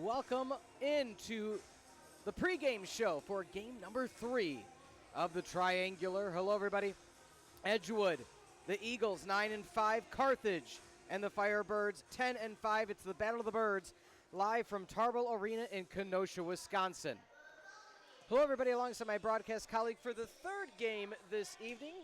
welcome into the pregame show for game number 3 of the Triangular. Hello, everybody. Edgewood, the Eagles 9-5, Carthage and the Firebirds 10-5. It's the Battle of the Birds, live from Tarble Arena in Kenosha, Wisconsin. Hello, everybody, alongside my broadcast colleague for the third game this evening,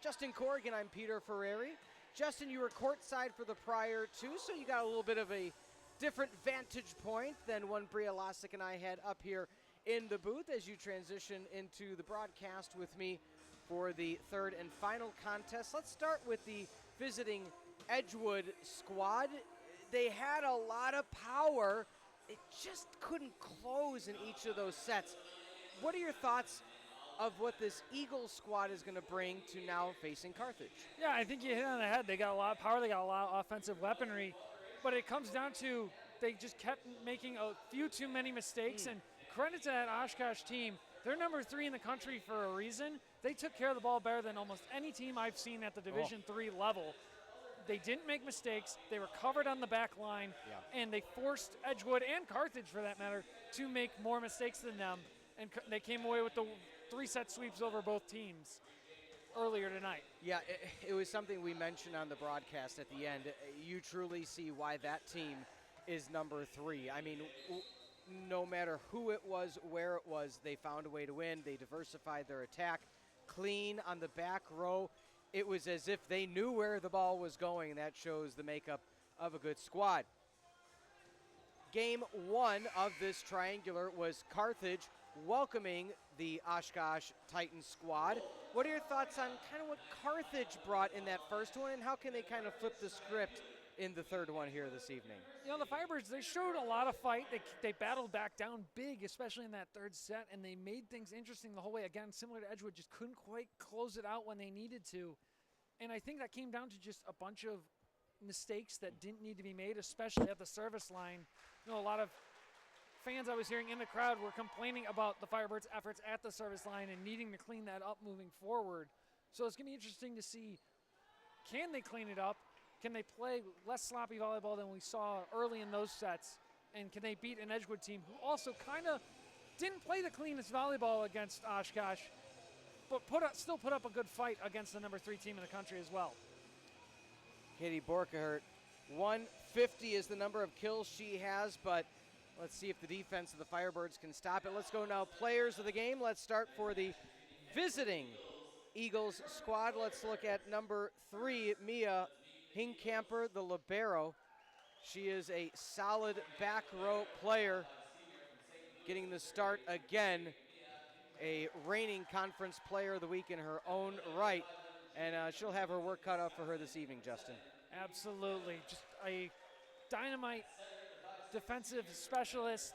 Justin Corrigan. I'm Peter Ferreri. Justin, you were courtside for the prior two, so you got a little bit of a different vantage point than one Bria Losick and I had up here in the booth as you transition into the broadcast with me for the third and final contest. Let's start with the visiting Edgewood squad. They had a lot of power. It just couldn't close in each of those sets. What are your thoughts of what this Eagles squad is going to bring to now facing Carthage? Yeah, I think you hit it on the head. They got a lot of power. They got a lot of offensive weaponry. But it comes down to they just kept making a few too many mistakes. And credit to that Oshkosh team. They're number 3 in the country for a reason. They took care of the ball better than almost any team I've seen at the Division III level. They didn't make mistakes. They were covered on the back line. Yeah. And they forced Edgewood and Carthage, for that matter, to make more mistakes than them. And they came away with the 3-set sweeps over both teams earlier tonight. Yeah, it was something we mentioned on the broadcast at the end. You truly see why that team is number 3. I mean, no matter who it was, where it was, they found a way to win. They diversified their attack, clean on the back row. It was as if they knew where the ball was going, and that shows the makeup of a good squad. Game 1 of this triangular was Carthage welcoming the Oshkosh Titans squad. What are your thoughts on kind of what Carthage brought in that first one, and how can they kind of flip the script in the third one here this evening? You know, the Firebirds, they showed a lot of fight. They battled back down big, especially in that third set, and they made things interesting the whole way. Again, similar to Edgewood, just couldn't quite close it out when they needed to. And I think that came down to just a bunch of mistakes that didn't need to be made, especially at the service line. You know, a lot of fans I was hearing in the crowd were complaining about the Firebirds' efforts at the service line and needing to clean that up moving forward. So it's going to be interesting to see, can they clean it up? Can they play less sloppy volleyball than we saw early in those sets? And can they beat an Edgewood team who also kind of didn't play the cleanest volleyball against Oshkosh, but still put up a good fight against the number 3 team in the country as well? Katie Borkehart, 150 is the number of kills she has, but let's see if the defense of the Firebirds can stop it. Let's go now, players of the game. Let's start for the visiting Eagles squad. Let's look at number 3, Mia Hinkamper, the libero. She is a solid back row player, getting the start again. A reigning conference player of the week in her own right. And she'll have her work cut out for her this evening, Justin. Absolutely. Just a dynamite defensive specialist.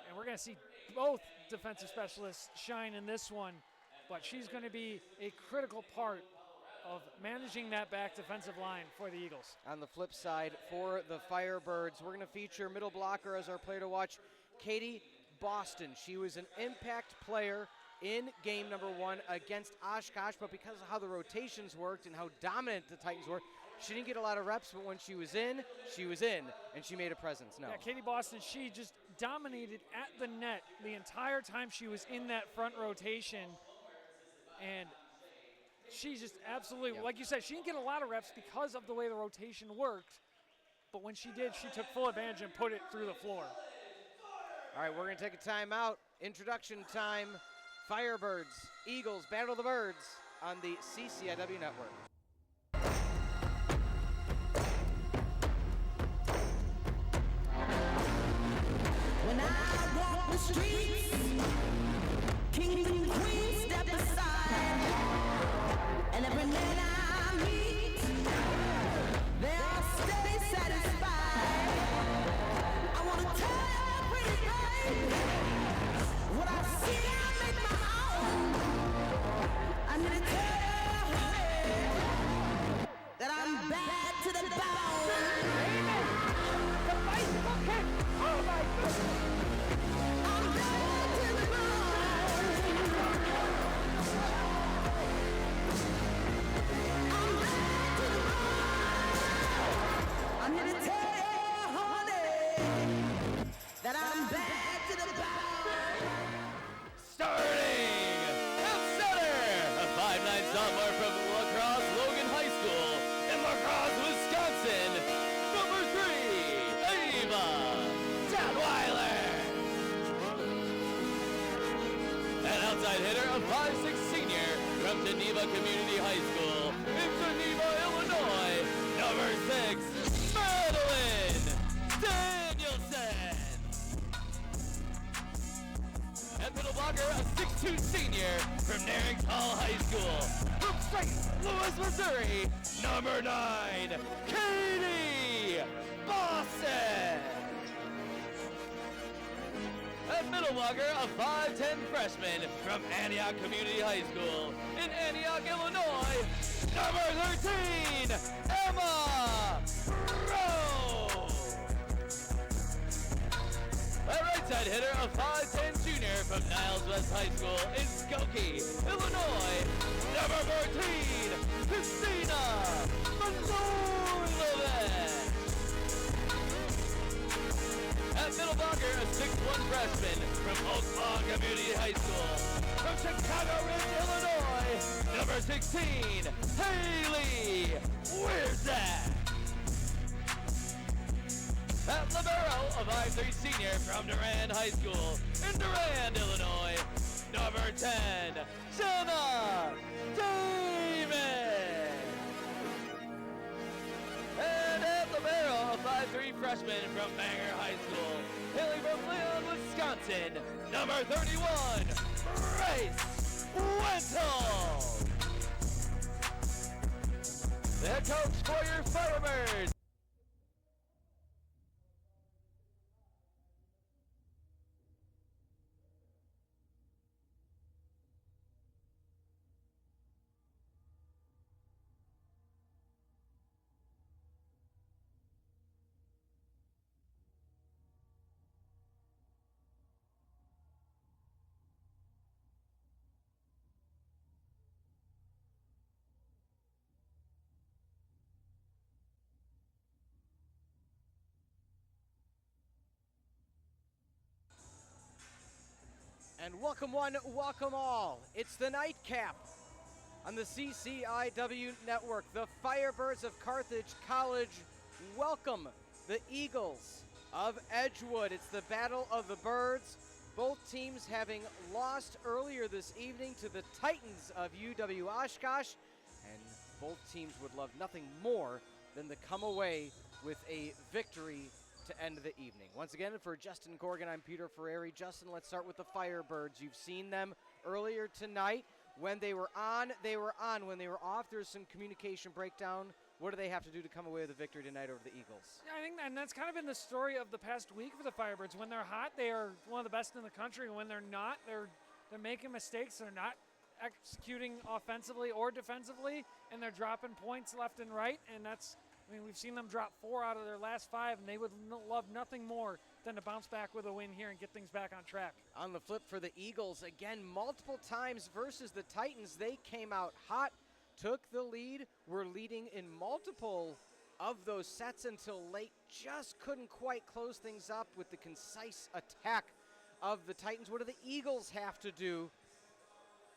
And we're going to see both defensive specialists shine in this one. But she's going to be a critical part of managing that back defensive line for the Eagles. On the flip side, for the Firebirds, we're going to feature middle blocker as our player to watch, Katie Boston. She was an impact player in game number 1 against Oshkosh, but because of how the rotations worked and how dominant the Titans were, she didn't get a lot of reps, but when she was in, and she made a presence. Yeah, Katie Boston, she just dominated at the net the entire time she was in that front rotation, and she just absolutely, like you said, she didn't get a lot of reps because of the way the rotation worked, but when she did, she took full advantage and put it through the floor. All right, we're going to take a timeout. Introduction time. Firebirds, Eagles, Battle of the Birds on the CCIW Network. When I walk the streets, kings and queens step aside, and every man I meet, they all stay satisfied. I want to tell everything, what I see I make my own. I need to tell her that I'm bad to the bone. The bicycle kick! Oh my goodness! I'm bad. side hitter, a 5'6" senior from Geneva Community High School in Geneva, Illinois, number 6, Madeline Danielson. At middle blocker, a 6'2" senior from Narings Hall High School from St. Louis, Missouri, number 9, Katie Boston. At middle blocker, a 5'10" freshman from Antioch Community High School in Antioch, Illinois, number 13, Emma Rowe. At right side hitter, a 5'10" junior from Niles West High School in Skokie, Illinois, number 14, Christina Manojlovic. At middle blocker, a 6'1" freshman from Oak Lawn Community High School from Chicago Ridge, Illinois, number 16, Haley Wierzak. At libero, a 5'3" senior from Durand High School in Durand, Illinois, number 10, Jenna Damon. And at libero, a 5'3" freshman from Bangor High School, hailing from Leon, Wisconsin, number 31, Grace Wentel. The head coach for your Firebirds. And welcome one, welcome all. It's the nightcap on the CCIW network. The Firebirds of Carthage College welcome the Eagles of Edgewood. It's the Battle of the Birds. Both teams having lost earlier this evening to the Titans of UW Oshkosh. And both teams would love nothing more than to come away with a victory to end the evening. Once again, for Justin Corrigan, I'm Peter Ferreri. Justin, let's start with the Firebirds. You've seen them earlier tonight. When they were on, they were on. When they were off, there's some communication breakdown. What do they have to do to come away with a victory tonight over the Eagles? Yeah, I think and that's kind of been the story of the past week for the Firebirds. When they're hot, they are one of the best in the country. When they're not, they're making mistakes. They're not executing offensively or defensively, and they're dropping points left and right. And that's, I mean, we've seen them drop 4 out of their last 5, and they would love nothing more than to bounce back with a win here and get things back on track. On the flip for the Eagles, again, multiple times versus the Titans, they came out hot, took the lead, were leading in multiple of those sets until late, just couldn't quite close things up with the concise attack of the Titans. What do the Eagles have to do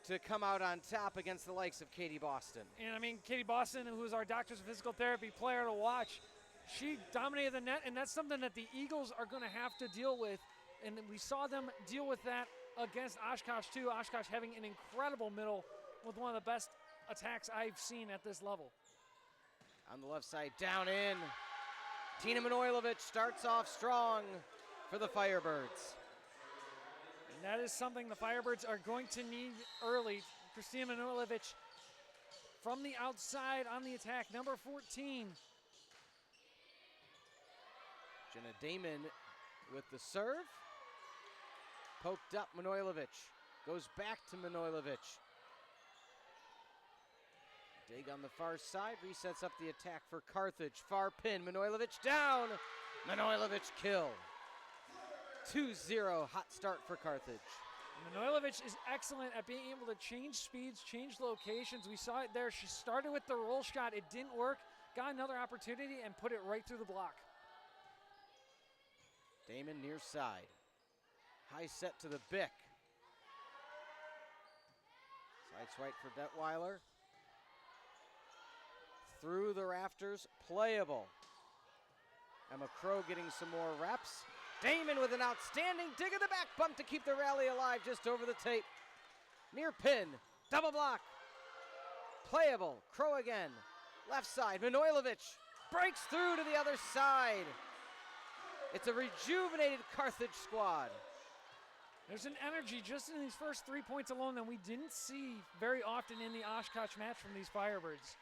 to come out on top against the likes of Katie Boston? And I mean, Katie Boston, who is our doctor's of physical therapy player to watch, she dominated the net, and that's something that the Eagles are going to have to deal with. And we saw them deal with that against Oshkosh too. Oshkosh having an incredible middle with one of the best attacks I've seen at this level. On the left side, down in. Tina Manojlovic starts off strong for the Firebirds. And that is something the Firebirds are going to need early. Christina Manojlovic from the outside on the attack, number 14. Jenna Damon with the serve. Poked up, Manojlovic. Goes back to Manojlovic. Dig on the far side, resets up the attack for Carthage. Far pin, Manojlovic down. Manojlovic kill. 2-0 hot start for Carthage. Manojlovic is excellent at being able to change speeds, change locations. We saw it there. She started with the roll shot. It didn't work. Got another opportunity and put it right through the block. Damon near side. High set to the Bick. Side swipe for Detweiler. Through the rafters, playable. Emma Crow getting some more reps. Damon with an outstanding dig of the back bump to keep the rally alive just over the tape. Near pin. Double block. Playable. Crow again. Left side. Manojlovic breaks through to the other side. It's a rejuvenated Carthage squad. There's an energy just in these first 3 points alone that we didn't see very often in the Oshkosh match from these Firebirds.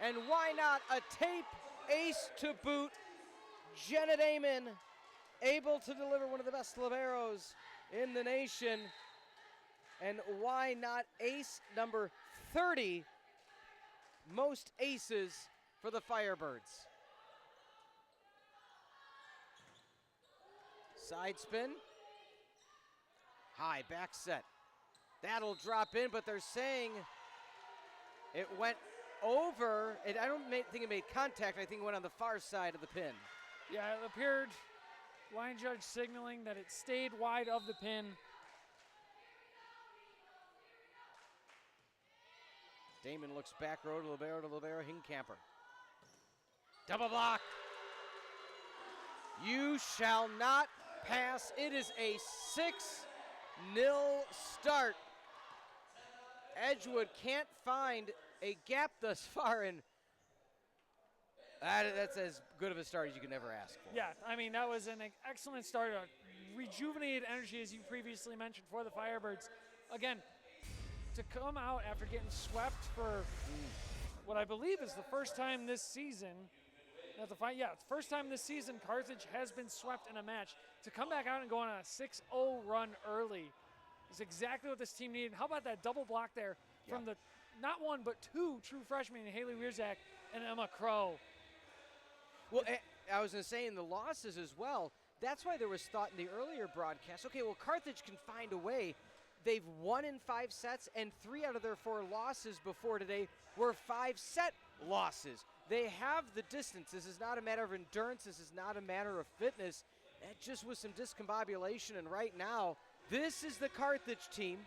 And why not a tape ace to boot? Jenna Damon able to deliver one of the best liberos in the nation. And why not ace number 30? Most aces for the Firebirds. Side spin. High back set. That'll drop in, but they're saying it went over. I don't think it made contact. I think it went on the far side of the pin. Yeah, it appeared, line judge signaling that it stayed wide of the pin. Damon looks back row to libero, Hingkamper. Double block. You shall not pass. It is a 6-0 start. Edgewood can't find a gap thus far, and that's as good of a start as you can ever ask for. Yeah, I mean, that was an excellent start. A rejuvenated energy, as you previously mentioned, for the Firebirds. Again, to come out after getting swept for what I believe is the first time this season. First time this season Carthage has been swept in a match. To come back out and go on a 6-0 run early is exactly what this team needed. How about that double block there from the not one but two true freshmen, Haley Wierzak and Emma Crow. Well, I was going to say in the losses as well, that's why there was thought in the earlier broadcast, okay, well, Carthage can find a way. They've won in 5 sets, and 3 out of their 4 losses before today were 5-set losses. They have the distance. This is not a matter of endurance. This is not a matter of fitness. It just was some discombobulation, and right now, this is the Carthage team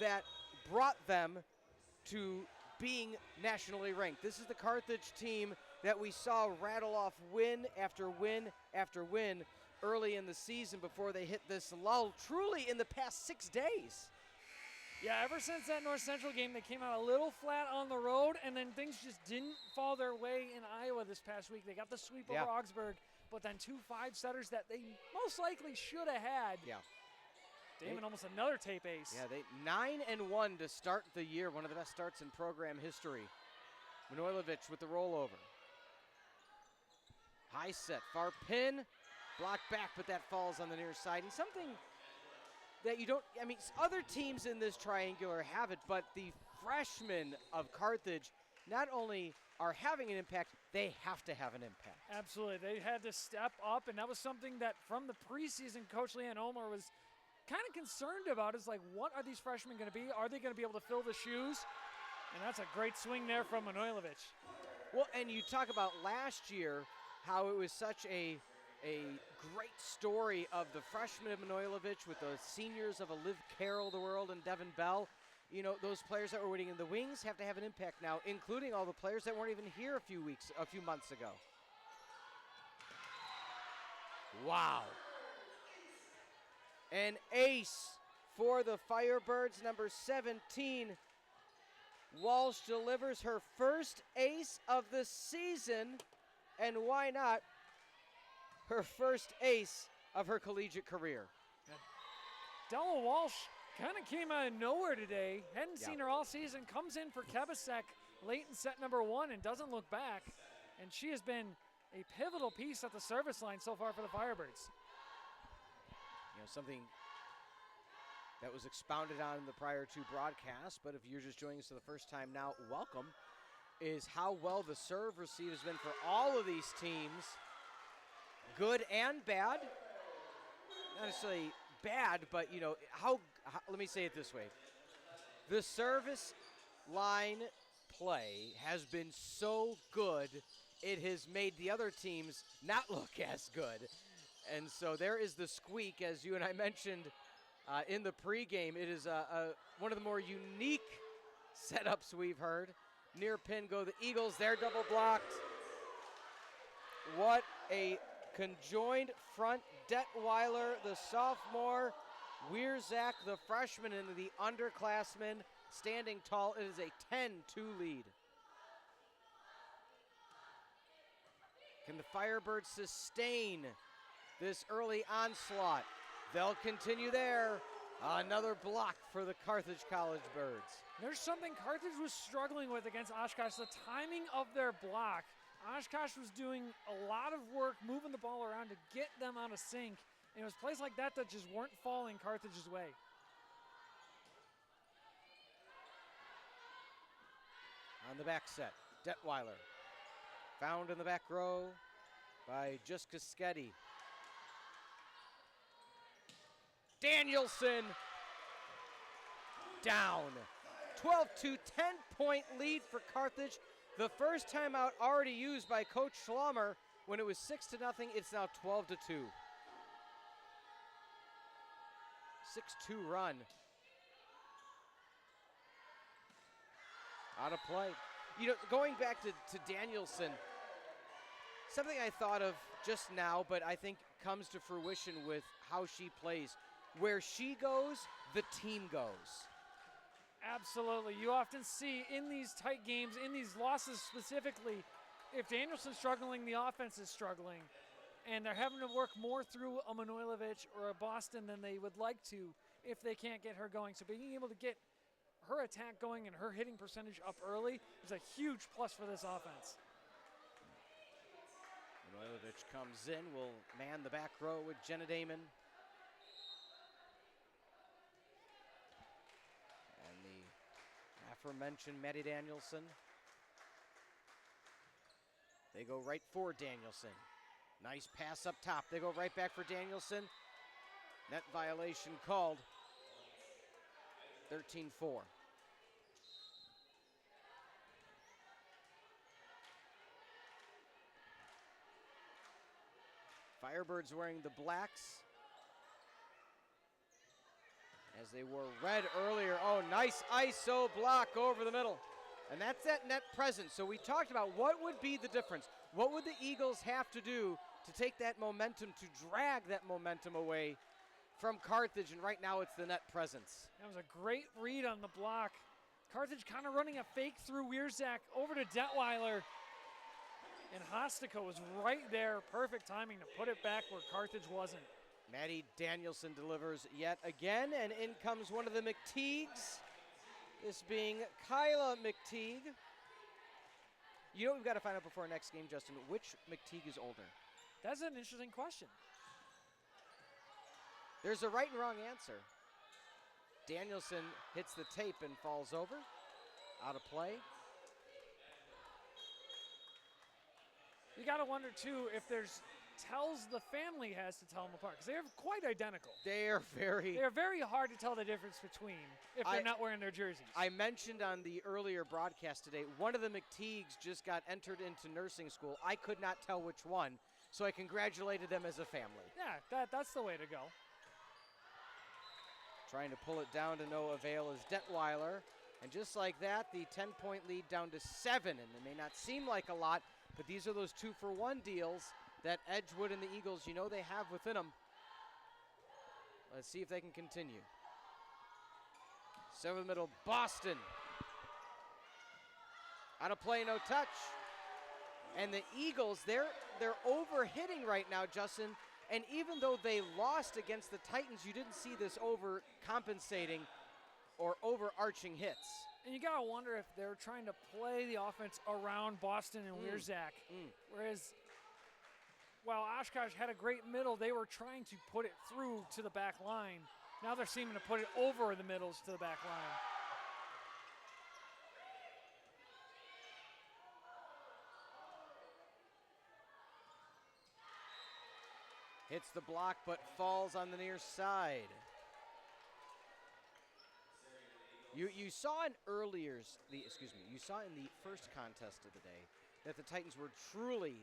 that brought them to being nationally ranked. This is the Carthage team that we saw rattle off win after win after win early in the season before they hit this lull truly in the past 6 days. Yeah, ever since that North Central game, they came out a little flat on the road, and then things just didn't fall their way in Iowa this past week. They got the sweep over Augsburg, but then 2 5-setters that they most likely should have had. Yeah. Damon almost another tape ace. Yeah, they 9-1 to start the year, one of the best starts in program history. Manojlovic with the rollover. High set, far pin, blocked back, but that falls on the near side. And something that you don't, I mean, other teams in this triangular have it, but the freshmen of Carthage not only are having an impact, they have to have an impact. Absolutely. They had to step up, and that was something that from the preseason, Coach Leanne Omer was kind of concerned about. Is like, what are these freshmen going to be? Are they going to be able to fill the shoes? And that's a great swing there from Manojlovic. Well, and you talk about last year, how it was such a great story of the freshmen of Manojlovic with the seniors of Liv Carroll of the world and Devin Bell. You know, those players that were waiting in the wings have to have an impact now, including all the players that weren't even here a few months ago. Wow. An ace for the Firebirds, number 17. Walsh delivers her first ace of the season, and why not her first ace of her collegiate career. Della Walsh kind of came out of nowhere today. Hadn't seen her all season. Comes in for Kebasek late in set number 1 and doesn't look back. And she has been a pivotal piece at the service line so far for the Firebirds. You know, something that was expounded on in the prior 2 broadcasts, but if you're just joining us for the first time now, welcome, is how well the serve receive has been for all of these teams. Good and bad. Not necessarily bad, but, you know, how let me say it this way. The service line play has been so good, it has made the other teams not look as good. And so there is the squeak, as you and I mentioned in the pregame. It is one of the more unique setups we've heard. Near pin go the Eagles. They're double blocked. What a conjoined front. Detweiler, the sophomore, Wierzak, the freshman, and the underclassman standing tall. It is a 10-2 lead. Can the Firebirds sustain this early onslaught? They'll continue there. Another block for the Carthage College Birds. There's something Carthage was struggling with against Oshkosh, the timing of their block. Oshkosh was doing a lot of work moving the ball around to get them out of sync, and it was plays like that that just weren't falling Carthage's way. On the back set, Detweiler. Found in the back row by Juska Sketty. Danielson down. 12-2, 10-point lead for Carthage. The first timeout already used by Coach Schlummer when it was 6-0. It's now 12-2. 6-2 run. Out of play. You know, going back to Danielson, something I thought of just now, but I think comes to fruition with how she plays. Where she goes, the team goes. Absolutely. You often see in these tight games, in these losses specifically, if Danielson's struggling, the offense is struggling. And they're having to work more through a Manojlovic or a Boston than they would like to if they can't get her going. So being able to get her attack going and her hitting percentage up early is a huge plus for this offense. Manojlovic comes in, will man the back row with Jenna Damon. And the aforementioned Maddie Danielson. They go right for Danielson. Nice pass up top. They go right back for Danielson. Net violation called. 13-4. Firebirds wearing the blacks as they wore red earlier. Oh, nice ISO block over the middle. And that's that net presence. So we talked about what would be the difference. What would the Eagles have to do to take that momentum, to drag that momentum away from Carthage? And right now it's the net presence. That was a great read on the block. Carthage kind of running a fake through Wierzak over to Detweiler. And Hostica was right there. Perfect timing to put it back where Carthage wasn't. Maddie Danielson delivers yet again, and in comes one of the McTeagues. This being Kyla McTeague. You know what we've got to find out before our next game, Justin? Which McTeague is older? That's an interesting question. There's a right and wrong answer. Danielson hits the tape and falls over. Out of play. You got to wonder, too, if there's tells the family has to tell them apart, because they're quite identical. They're very hard to tell the difference between if they're not wearing their jerseys. I mentioned on the earlier broadcast today, one of the McTeagues just got entered into nursing school. I could not tell which one, so I congratulated them as a family. Yeah, that's the way to go. Trying to pull it down to no avail is Detweiler. And just like that, the 10-point lead down to 7. And it may not seem like a lot, but these are those 2-for-1 deals that Edgewood and the Eagles, you know, they have within them. Let's see if they can continue. 7 middle, Boston. Out of play, no touch. And the Eagles, they're overhitting right now, Justin. And even though they lost against the Titans, you didn't see this overcompensating or overarching hits. And you got to wonder if they're trying to play the offense around Boston and Wierzak. Whereas, while Oshkosh had a great middle, they were trying to put it through to the back line. Now they're seeming to put it over the middles to the back line. Hits the block, but falls on the near side. You saw in you saw in the first contest of the day that the Titans were truly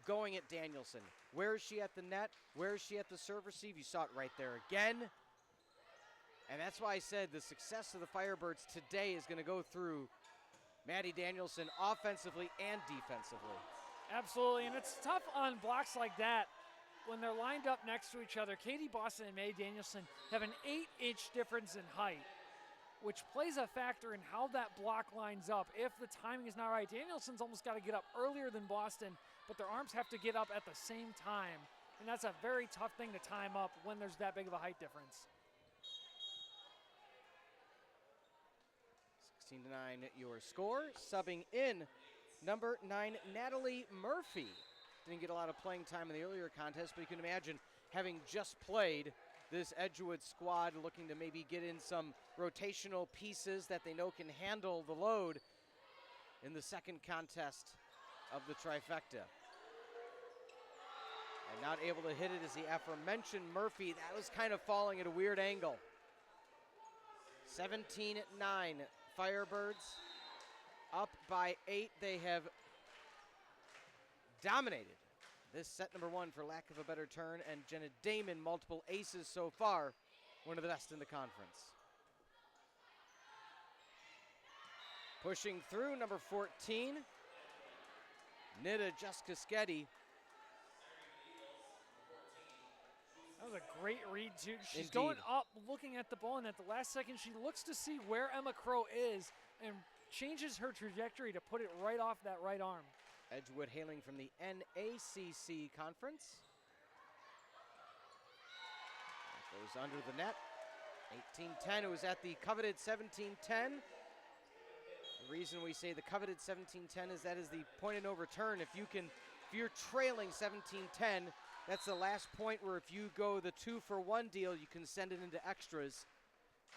going at Danielson. Where is she at the net? Where is she at the serve receive? You saw it right there again. And that's why I said the success of the Firebirds today is going to go through Maddie Danielson offensively and defensively. Absolutely, and it's tough on blocks like that when they're lined up next to each other. Katie Boston and May Danielson have an 8-inch difference in height, which plays a factor in how that block lines up. If the timing is not right, Danielson's almost got to get up earlier than Boston, but their arms have to get up at the same time, and that's a very tough thing to time up when there's that big of a height difference. 16-9 your score. Subbing in number 9, Natalie Murphy. Didn't get a lot of playing time in the earlier contest, but you can imagine having just played this Edgewood squad looking to maybe get in some rotational pieces that they know can handle the load in the second contest of the trifecta. And not able to hit it is the aforementioned Murphy. That was kind of falling at a weird angle. 17-9, Firebirds up by 8. They have dominated this set number 1, for lack of a better term, and Jenna Damon, multiple aces so far, one of the best in the conference. Pushing through, number 14, Nida Juskasketi. That was a great read, too. She's Indeed. going up, looking at the ball, and at the last second, she looks to see where Emma Crow is and changes her trajectory to put it right off that right arm. Edgewood hailing from the NACC conference. That goes under the net. 18-10, it was at the coveted 17-10. The reason we say the coveted 17-10 is that is the point of no return. If you're trailing 17-10, that's the last point where if you go the 2-for-1 deal, you can send it into extras.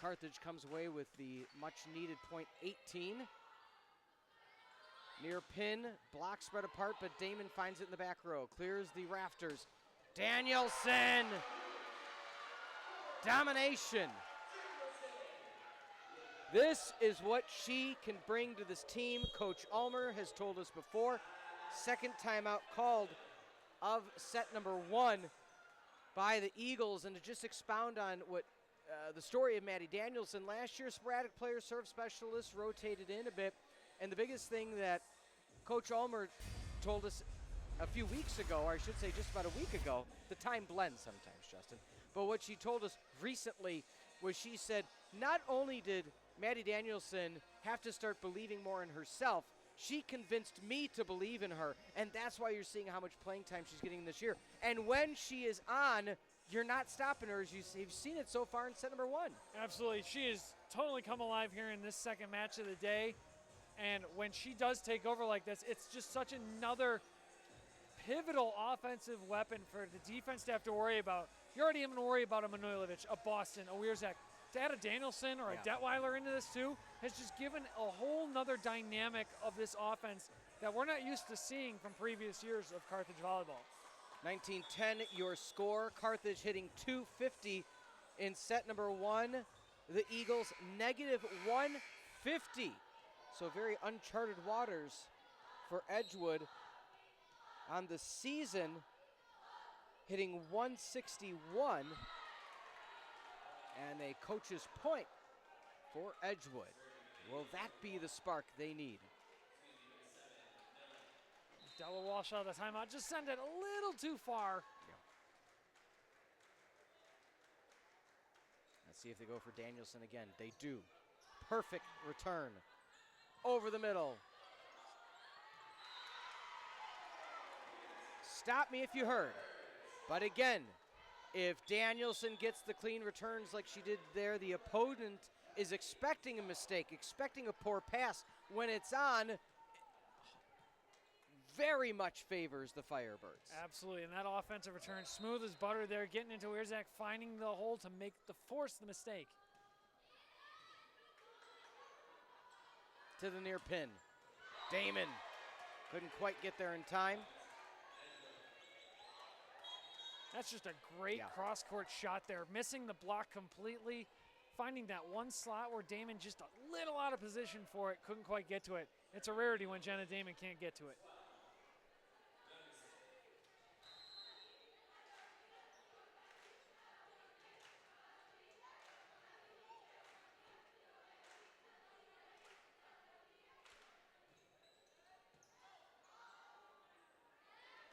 Carthage comes away with the much needed point 18. Near pin, block spread apart, but Damon finds it in the back row. Clears the rafters. Danielson! Domination. This is what she can bring to this team. Coach Ulmer has told us before. Second timeout called of set number 1 by the Eagles. And to just expound on what the story of Maddie Danielson, last year sporadic player serve specialist, rotated in a bit. And the biggest thing that Coach Ulmer told us a few weeks ago, or I should say just about a week ago, the time blends sometimes, Justin, but what she told us recently was she said not only did Maddie Danielson have to start believing more in herself, she convinced me to believe in her, and that's why you're seeing how much playing time she's getting this year. And when she is on, you're not stopping her, as you've seen it so far in set number 1. Absolutely. She has totally come alive here in this second match of the day. And when she does take over like this, it's just such another pivotal offensive weapon for the defense to have to worry about. You're already having to worry about a Manojlovic, a Boston, a Wierzak. To add a Danielson or a Detweiler into this too has just given a whole nother dynamic of this offense that we're not used to seeing from previous years of Carthage volleyball. 19-10 your score. Carthage hitting 250 in set number 1. The Eagles negative 150. So very uncharted waters for Edgewood on the season, hitting 161. And a coach's point for Edgewood. Will that be the spark they need? Della Walsh out of the timeout. Just send it a little too far. Let's see if they go for Danielson again. They do. Perfect return. Over the middle. Stop me if you heard. But again, if Danielson gets the clean returns like she did there, the opponent is expecting a mistake, expecting a poor pass. When it's on, very much favors the Firebirds. Absolutely, and that offensive return, smooth as butter there, getting into Wierzak, finding the hole to force the mistake. To the near pin. Damon couldn't quite get there in time. That's just a great cross-court shot there, missing the block completely, finding that one slot where Damon just a little out of position for it, couldn't quite get to it. It's a rarity when Jenna Damon can't get to it.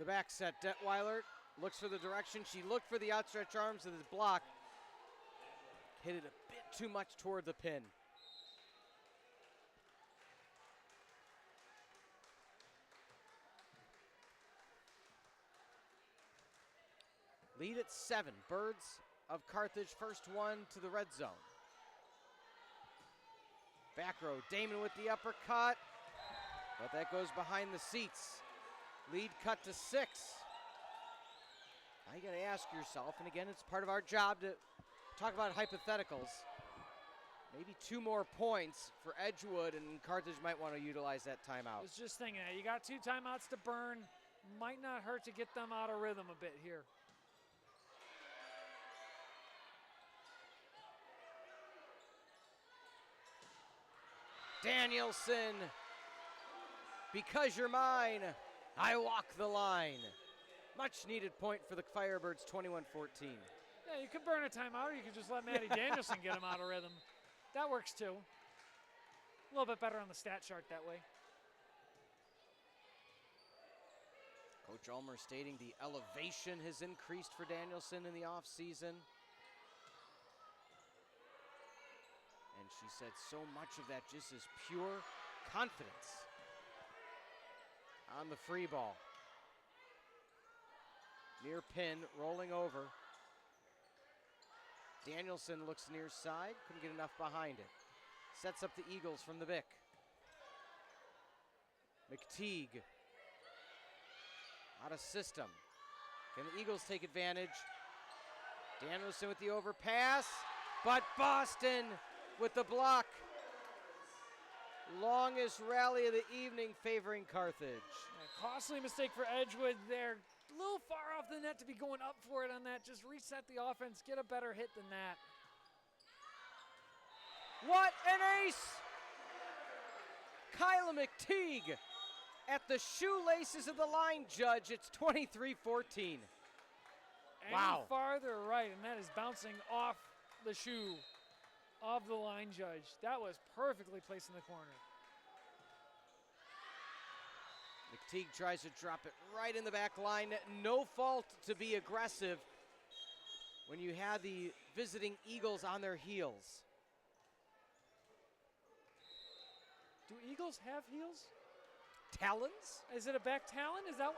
The back set, Detweiler looks for the direction. She looked for the outstretched arms of his block. Hit it a bit too much toward the pin. Lead at 7. Birds of Carthage first one to the red zone. Back row, Damon with the uppercut, but that goes behind the seats. Lead cut to 6. Now you gotta ask yourself, and again, it's part of our job to talk about hypotheticals. Maybe 2 more points for Edgewood, and Carthage might want to utilize that I timeout. was just thinking that. You got 2 timeouts to burn. Might not hurt to get them out of rhythm a bit here. Danielson, because you're mine, I walk the line. Much needed point for the Firebirds, 21-14. Yeah, you could burn a timeout, or you could just let Maddie Danielson get him out of rhythm. That works too. A little bit better on the stat chart that way. Coach Ulmer stating the elevation has increased for Danielson in the offseason. And she said so much of that just is pure confidence on the free ball. Near pin, rolling over. Danielson looks near side, couldn't get enough behind it. Sets up the Eagles from the Vic. McTeague. Out of system. Can the Eagles take advantage? Danielson with the overpass, but Boston with the block. Longest rally of the evening favoring Carthage. Yeah, costly mistake for Edgewood there. A little far off the net to be going up for it on that. Just reset the offense, get a better hit than that. What an ace! Kyla McTeague at the shoelaces of the line judge. It's 23-14. Wow. Any farther right, and that is bouncing off the shoe of the line judge. That was perfectly placed in the corner. McTeague tries to drop it right in the back line. No fault to be aggressive when you have the visiting Eagles on their heels. Do Eagles have heels? Talons? Is it a back talon? Is that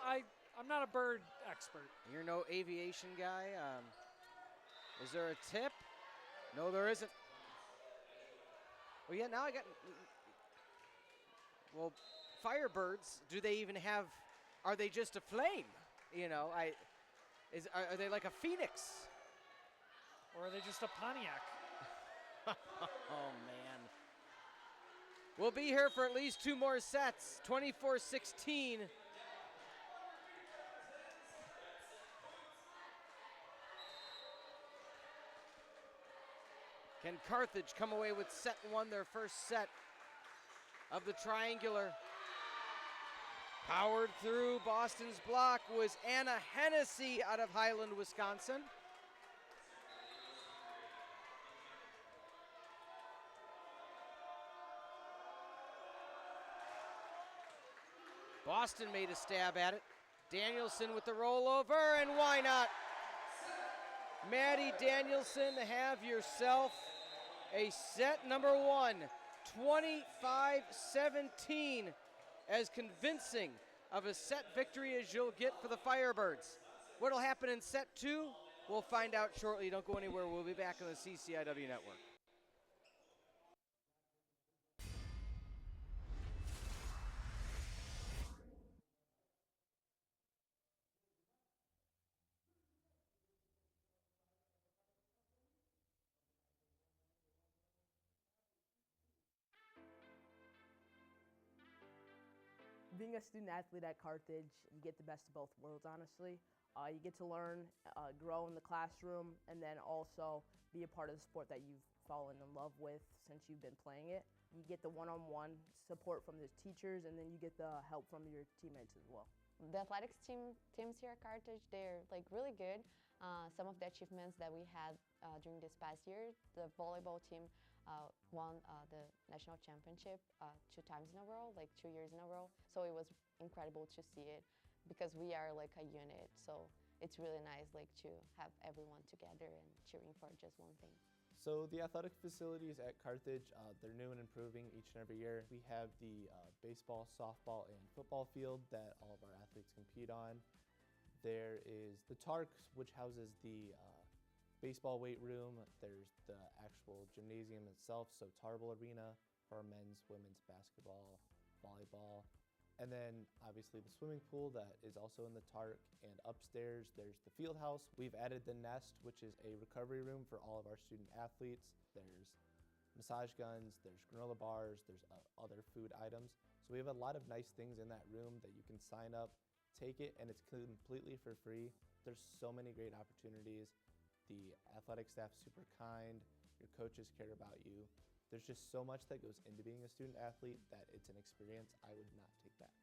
I'm not a bird expert. You're no aviation guy. Is there a tip? No, there isn't. Well, yeah, now I got. Well, Firebirds, do they even have, are they just a flame? You know, are they like a phoenix? Or are they just a Pontiac? Oh, man. We'll be here for at least 2 more sets, 24-16. Can Carthage come away with set 1, their first set of the triangular? Powered through Boston's block was Anna Hennessy out of Highland, Wisconsin. Boston made a stab at it. Danielson with the rollover, and why not? Maddie Danielson, have yourself a set number 1, 25-17. As convincing of a set victory as you'll get for the Firebirds. What'll happen in set 2? We'll find out shortly. Don't go anywhere. We'll be back on the CCIW network. Being a student athlete at Carthage, you get the best of both worlds, honestly. You get to learn, grow in the classroom, and then also be a part of the sport that you've fallen in love with since you've been playing it. You get the one-on-one support from the teachers, and then you get the help from your teammates as well. The athletics teams here at Carthage, they're like really good. Some of the achievements that we had during this past year, the volleyball team won the national championship 2 times in a row, like 2 years in a row. So it was incredible to see it. because we are like a unit. So it's really nice like to have everyone together and cheering for just one thing. So the athletic facilities at Carthage, they're new and improving each and every year. We have the baseball, softball, and football field that all of our athletes compete on. There is the Tark, which houses the baseball weight room. There's the actual gymnasium itself, so Tarble Arena for men's, women's basketball, volleyball. And then obviously the swimming pool that is also in the Tark, and upstairs there's the field house. We've added the Nest, which is a recovery room for all of our student athletes. There's massage guns, there's granola bars, there's other food items. So we have a lot of nice things in that room that you can sign up, take it, and it's completely for free. There's so many great opportunities. The athletic staff's super kind, your coaches care about you. There's just so much that goes into being a student athlete that it's an experience I would not take back.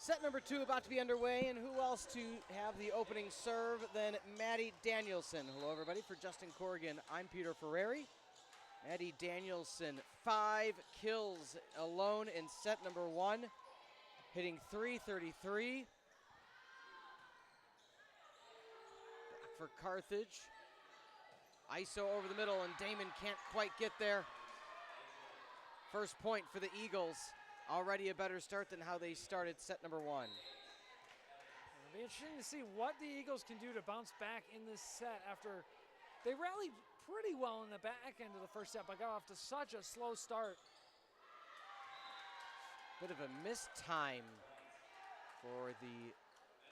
Set number 2 about to be underway, and who else to have the opening serve than Maddie Danielson. Hello, everybody. For Justin Corrigan, I'm Peter Ferreri. Maddie Danielson, 5 kills alone in set number 1, hitting .333. Back for Carthage. ISO over the middle, and Damon can't quite get there. First point for the Eagles. Already a better start than how they started set number 1. It'll be interesting to see what the Eagles can do to bounce back in this set after they rallied pretty well in the back end of the first set, but got off to such a slow start. Bit of a missed time for the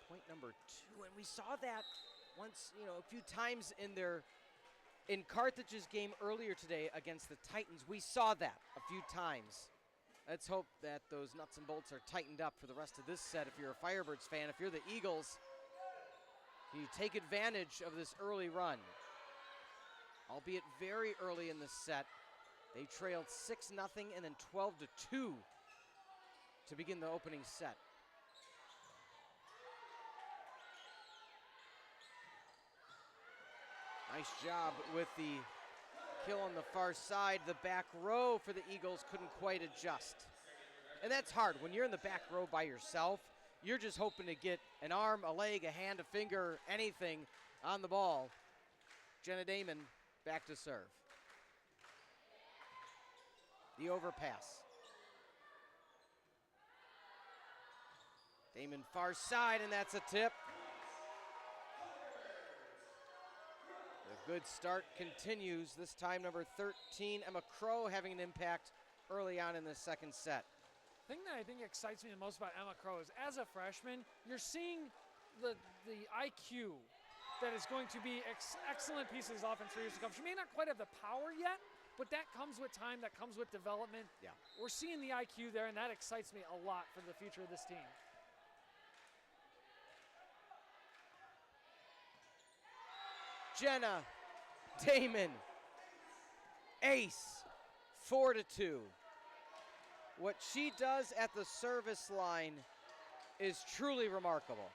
point number 2, and we saw that once, a few times in Carthage's game earlier today against the Titans. We saw that a few times. Let's hope that those nuts and bolts are tightened up for the rest of this set. If you're a Firebirds fan, if you're the Eagles, you take advantage of this early run. Albeit very early in the set, they trailed 6-0 and then 12-2 to begin the opening set. Nice job with the kill on the far side. The back row for the Eagles couldn't quite adjust. And that's hard. When you're in the back row by yourself, you're just hoping to get an arm, a leg, a hand, a finger, anything on the ball. Jenna Damon back to serve. The overpass. Damon far side, and that's a tip. The good start continues. This time number 13, Emma Crow, having an impact early on in the second set. The thing that I think excites me the most about Emma Crow is, as a freshman, you're seeing the IQ that is going to be excellent piece of this offense for years to come. She may not quite have the power yet, but that comes with time, that comes with development. Yeah. We're seeing the IQ there, and that excites me a lot for the future of this team. Jenna Damon, ace, 4-2. What she does at the service line is truly remarkable.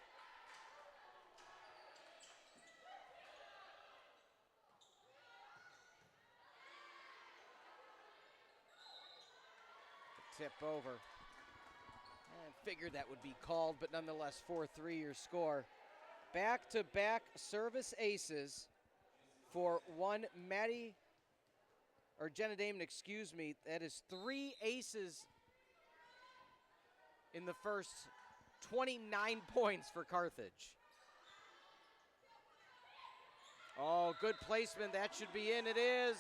tip over. I figured that would be called, but nonetheless, 4-3 your score. Back-to-back service aces for one Jenna Damon, excuse me. That is 3 aces in the first 29 points for Carthage. Oh, good placement. That should be in. It is.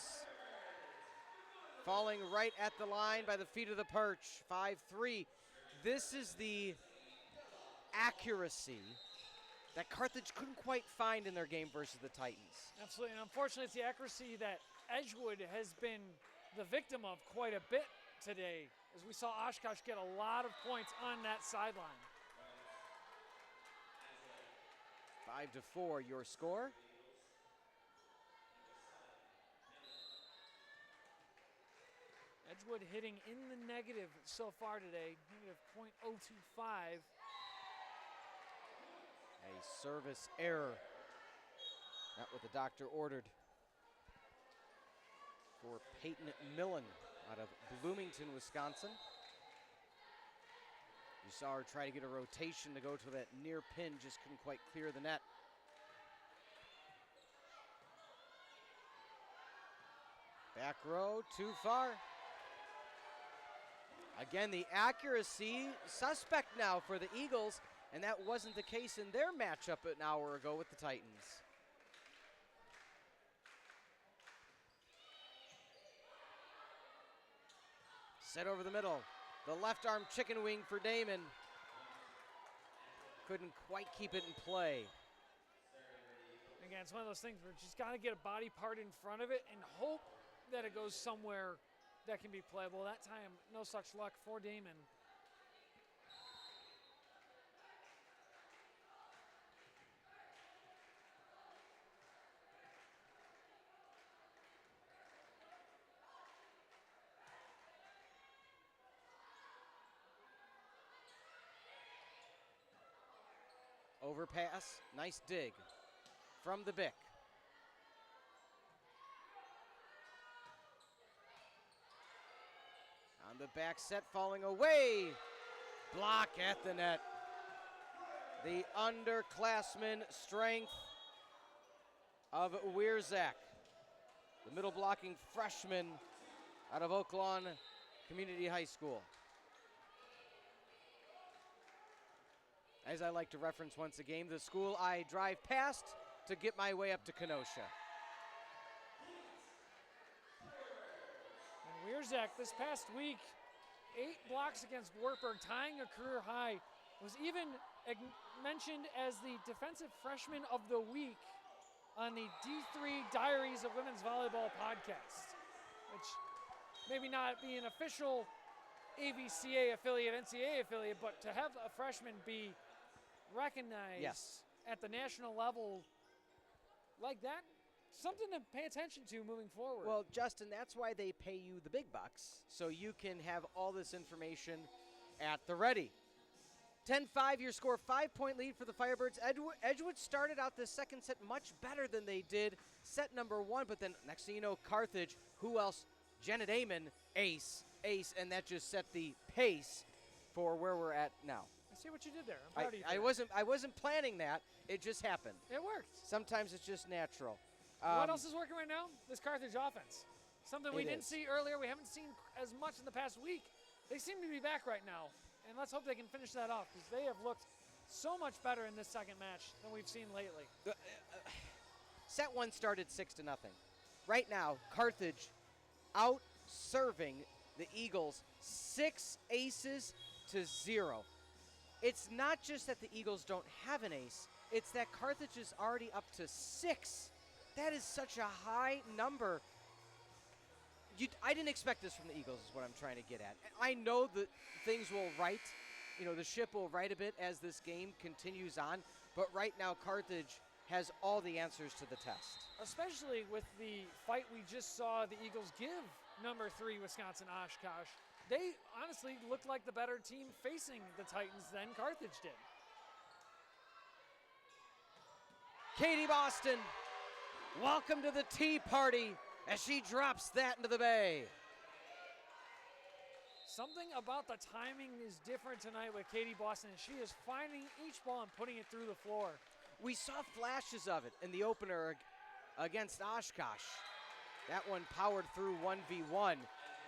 Falling right at the line by the feet of the perch. 5-3. This is the accuracy that Carthage couldn't quite find in their game versus the Titans. Absolutely, and unfortunately, it's the accuracy that Edgewood has been the victim of quite a bit today, as we saw Oshkosh get a lot of points on that sideline. 5-4 your score. Edgewood hitting in the negative so far today, negative .025. A service error. Not what the doctor ordered. For Peyton Millen out of Bloomington, Wisconsin. You saw her try to get a rotation to go to that near pin, just couldn't quite clear the net. Back row, too far. Again, the accuracy suspect now for the Eagles, and that wasn't the case in their matchup an hour ago with the Titans. Set over the middle. The left arm chicken wing for Damon. Couldn't quite keep it in play. Again, it's one of those things where you just got to get a body part in front of it and hope that it goes somewhere that can be playable. That time, no such luck for Damon. Overpass, nice dig from the Bick. On the back set, falling away. Block at the net. The underclassman strength of Wierzak. The middle blocking freshman out of Oaklawn Community High School. As I like to reference once again, the school I drive past to get my way up to Kenosha. And Wierzak this past week, 8 blocks against Wartburg, tying a career high, was even mentioned as the Defensive Freshman of the Week on the D3 Diaries of Women's Volleyball podcast, which maybe not be an official AVCA affiliate, NCAA affiliate, but to have a freshman be recognized at the national level like that, something to pay attention to moving forward. Well, Justin, that's why they pay you the big bucks, so you can have all this information at the ready. 10-5 your score, 5-point lead for the Firebirds. Edgewood started out the second set much better than they did set number 1, but then next thing you know, Carthage, who else? Jenna Damon, ace, and that just set the pace for where we're at now. I see what you did there. I'm proud of you. I wasn't planning that. It just happened. It worked. Sometimes it's just natural. What else is working right now? This Carthage offense. Something we didn't see earlier. We haven't seen as much in the past week. They seem to be back right now, and let's hope they can finish that off because they have looked so much better in this second match than we've seen lately. Set 1 started 6-0. Right now, Carthage out serving the Eagles 6 aces to 0. It's not just that the Eagles don't have an ace, it's that Carthage is already up to 6. That is such a high number. I didn't expect this from the Eagles is what I'm trying to get at. I know that things will right, the ship will right a bit as this game continues on, but right now Carthage has all the answers to the test. Especially with the fight we just saw the Eagles give number 3 Wisconsin Oshkosh. They honestly looked like the better team facing the Titans than Carthage did. Katie Boston, welcome to the tea party as she drops that into the bay. Something about the timing is different tonight with Katie Boston. She is finding each ball and putting it through the floor. We saw flashes of it in the opener against Oshkosh. That one powered through 1v1,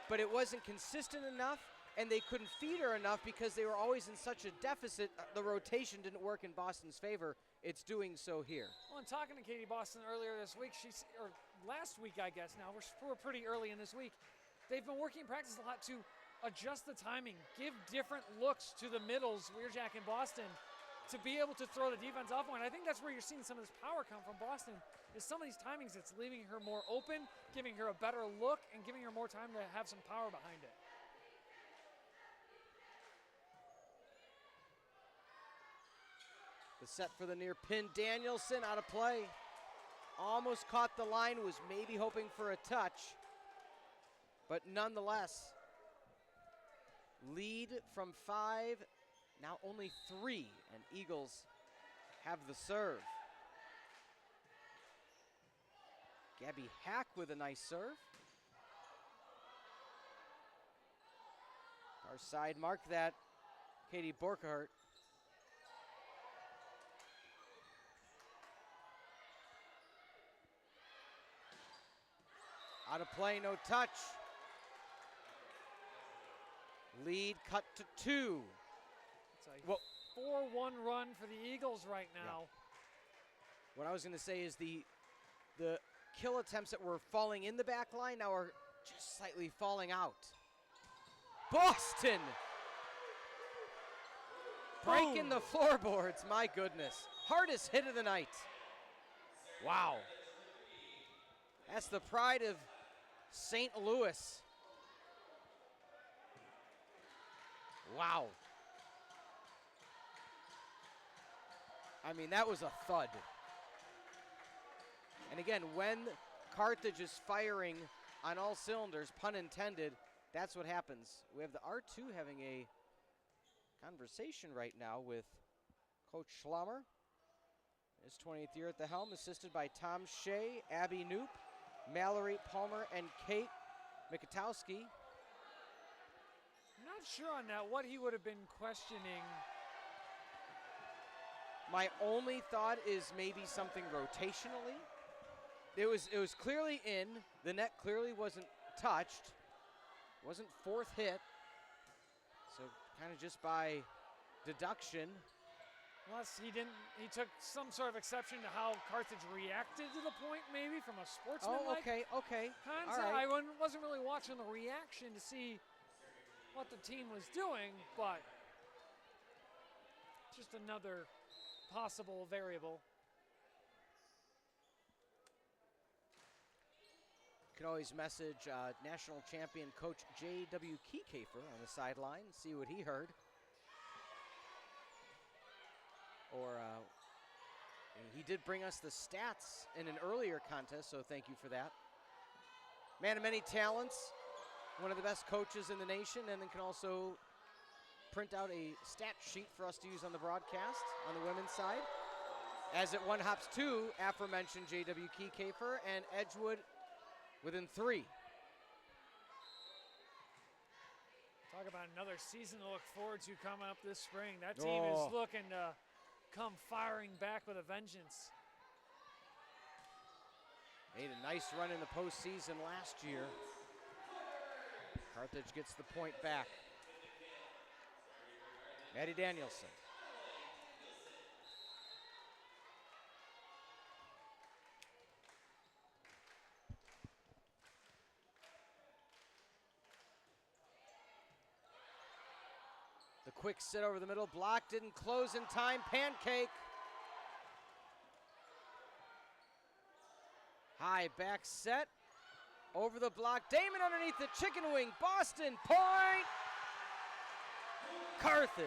but it wasn't consistent enough, and they couldn't feed her enough because they were always in such a deficit. The rotation didn't work in Boston's favor. It's doing so here. Well, and talking to Katie Boston earlier this week, or last week, I guess now, we're pretty early in this week, they've been working in practice a lot to adjust the timing, give different looks to the middles, Weirjack and Boston, to be able to throw the defense off one. I think that's where you're seeing some of this power come from Boston, is some of these timings it's leaving her more open, giving her a better look, and giving her more time to have some power behind it. The set for the near pin, Danielson out of play. Almost caught the line, was maybe hoping for a touch, but nonetheless, lead from 5, now only 3, and Eagles have the serve. Gabby Hack with a nice serve. Our side, mark that, Katie Borkehart. Out of play, no touch. Lead cut to 2. It's a 4-1 run for the Eagles right now. Yeah. What I was going to say is the kill attempts that were falling in the back line now are just slightly falling out. Boston! Breaking the floorboards, my goodness. Hardest hit of the night. Wow. That's the pride of St. Louis. Wow. I mean, that was a thud. And again, when Carthage is firing on all cylinders, pun intended, that's what happens. We have the R2 having a conversation right now with Coach Schlummer. His 20th year at the helm, assisted by Tom Shea, Abby Knoop, Mallory Palmer, and Kate Mikotowski. I'm not sure on that, what he would have been questioning. My only thought is maybe something rotationally. It was clearly in. The net clearly wasn't touched. Wasn't fourth hit. So kind of just by deduction. Unless he took some sort of exception to how Carthage reacted to the point, maybe from a sportsmanlike okay. concept. All right. I wasn't really watching the reaction to see what the team was doing, but just another possible variable. You can always message national champion coach J.W. Kiekefer on the sideline, see what he heard. Or he did bring us the stats in an earlier contest, so thank you for that. Man of many talents, one of the best coaches in the nation, and then can also print out a stat sheet for us to use on the broadcast on the women's side. As it one hops to aforementioned J.W. Kiekefer and Edgewood within 3. Talk about another season to look forward to coming up this spring. That team is looking to come firing back with a vengeance. Made a nice run in the postseason last year. Carthage gets the point back. Maddie Danielson. The quick sit over the middle, block didn't close in time, pancake. High back set, over the block, Damon underneath the chicken wing, Boston, point! Carthage.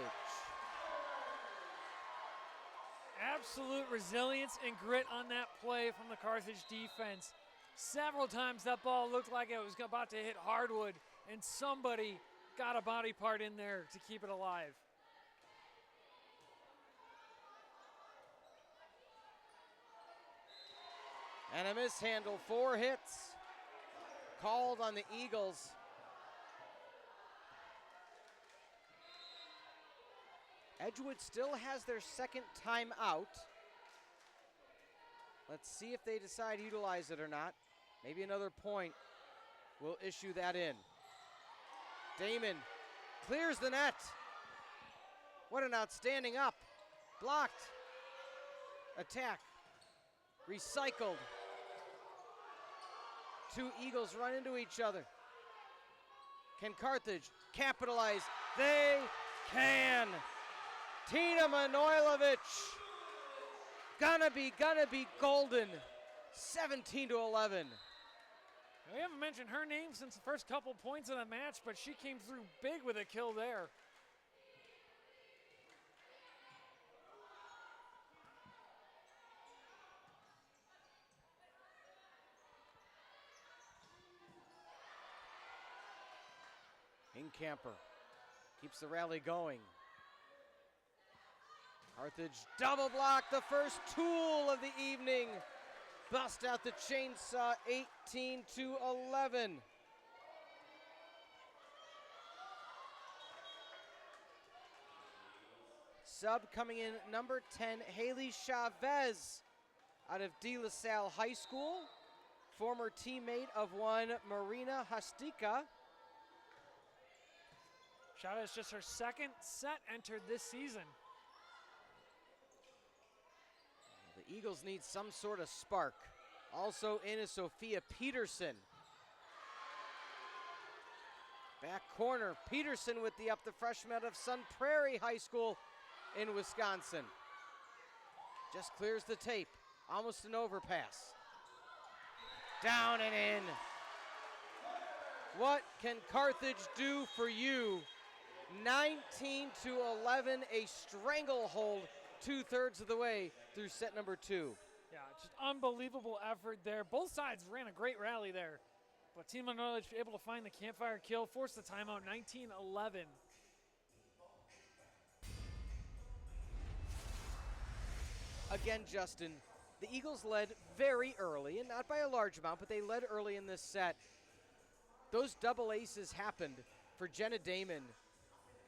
Absolute resilience and grit on that play from the Carthage defense. Several times that ball looked like it was about to hit hardwood, and somebody got a body part in there to keep it alive. And a mishandle, 4 hits called on the Eagles. Edgewood still has their second timeout. Let's see if they decide to utilize it or not. Maybe another point will issue that in. Damon clears the net. What an outstanding up. Blocked. Attack. Recycled. Two Eagles run into each other. Can Carthage capitalize? They can. Tina Manojlovic. Gonna be golden. 17-11. We haven't mentioned her name since the first couple points of the match, but she came through big with a kill there. Camper keeps the rally going. Carthage double block, the first tool of the evening. Bust out the chainsaw, 18-11. Sub coming in, number 10, Haley Chavez out of De La Salle High School. Former teammate of one Marina Hastika. Chavez just her second set entered this season. The Eagles need some sort of spark. Also in is Sophia Peterson. Back corner, Peterson with the up, the freshman of Sun Prairie High School in Wisconsin. Just clears the tape, almost an overpass. Down and in. What can Carthage do for you? 19-11, a stranglehold 2/3 of the way through set number 2. Yeah, just unbelievable effort there. Both sides ran a great rally there. But Team Manojlovic able to find the campfire kill, force the timeout, 19-11. Again, Justin, the Eagles led very early, and not by a large amount, but they led early in this set. Those double aces happened for Jenna Damon.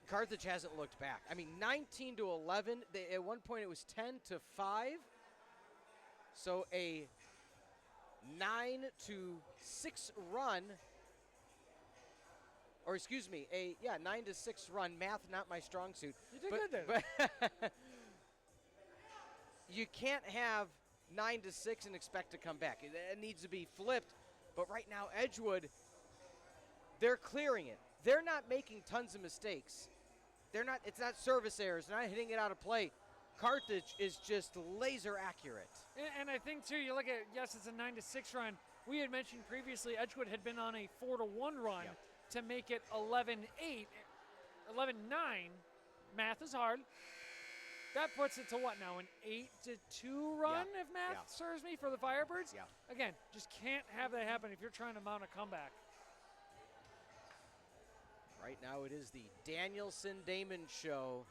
Carthage hasn't looked back. I mean, 19-11. At one point, it was 10-5. So a 9-6 run, or excuse me, 9-6 run. Math, not my strong suit. You did good there. But you can't have 9-6 and expect to come back. It needs to be flipped. But right now, Edgewood, they're clearing it. They're not making tons of mistakes. It's not service errors. They're not hitting it out of play. Carthage is just laser accurate. And I think, too, you look at, yes, it's a 9-6 run. We had mentioned previously Edgewood had been on a 4-1 run to make it 11-8, 11-9. Math is hard. That puts it to what now, an 8-2 run, if math serves me, for the Firebirds? Yeah. Again, just can't have that happen if you're trying to mount a comeback. Right now it is the Danielson-Damon show.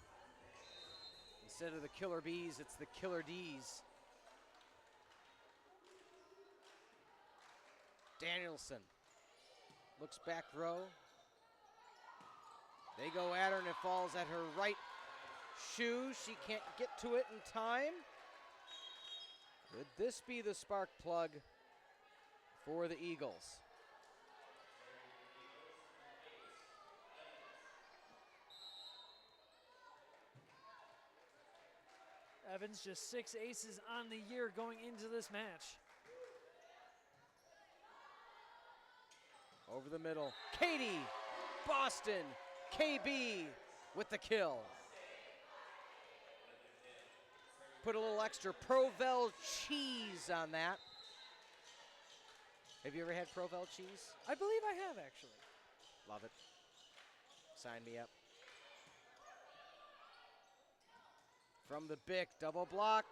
Instead of the Killer Bees, it's the Killer D's. Danielson looks back row. They go at her and it falls at her right shoe. She can't get to it in time. Could this be the spark plug for the Eagles? Evans just 6 aces on the year going into this match. Over the middle, Katie, Boston, KB with the kill. Put a little extra Provel cheese on that. Have you ever had Provel cheese? I believe I have, actually. Love it. Sign me up. From the Bick, double block.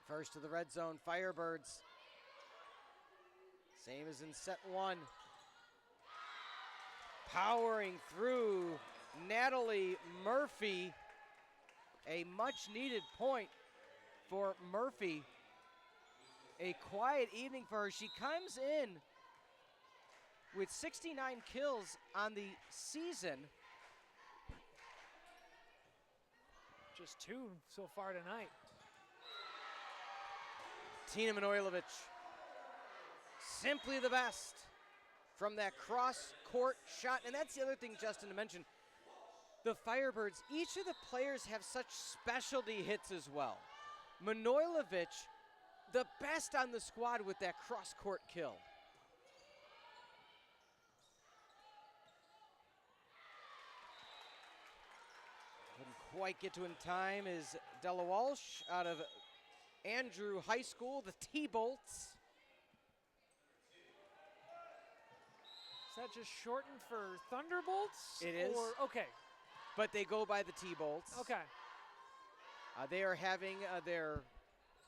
First to the red zone, Firebirds. Same as in set 1. Powering through Natalie Murphy. A much needed point for Murphy. A quiet evening for her. She comes in with 69 kills on the season. Just 2 so far tonight. Tina Manojlovic, simply the best from that cross-court shot. And that's the other thing, Justin, to mention. The Firebirds, each of the players have such specialty hits as well. Manojlovic, the best on the squad with that cross-court kill. Couldn't quite get to in time is Della Walsh out of Andrew High School, the T-Bolts. Is that just shortened for Thunderbolts? It is. Or, okay. But they go by the T-Bolts. Okay. They are having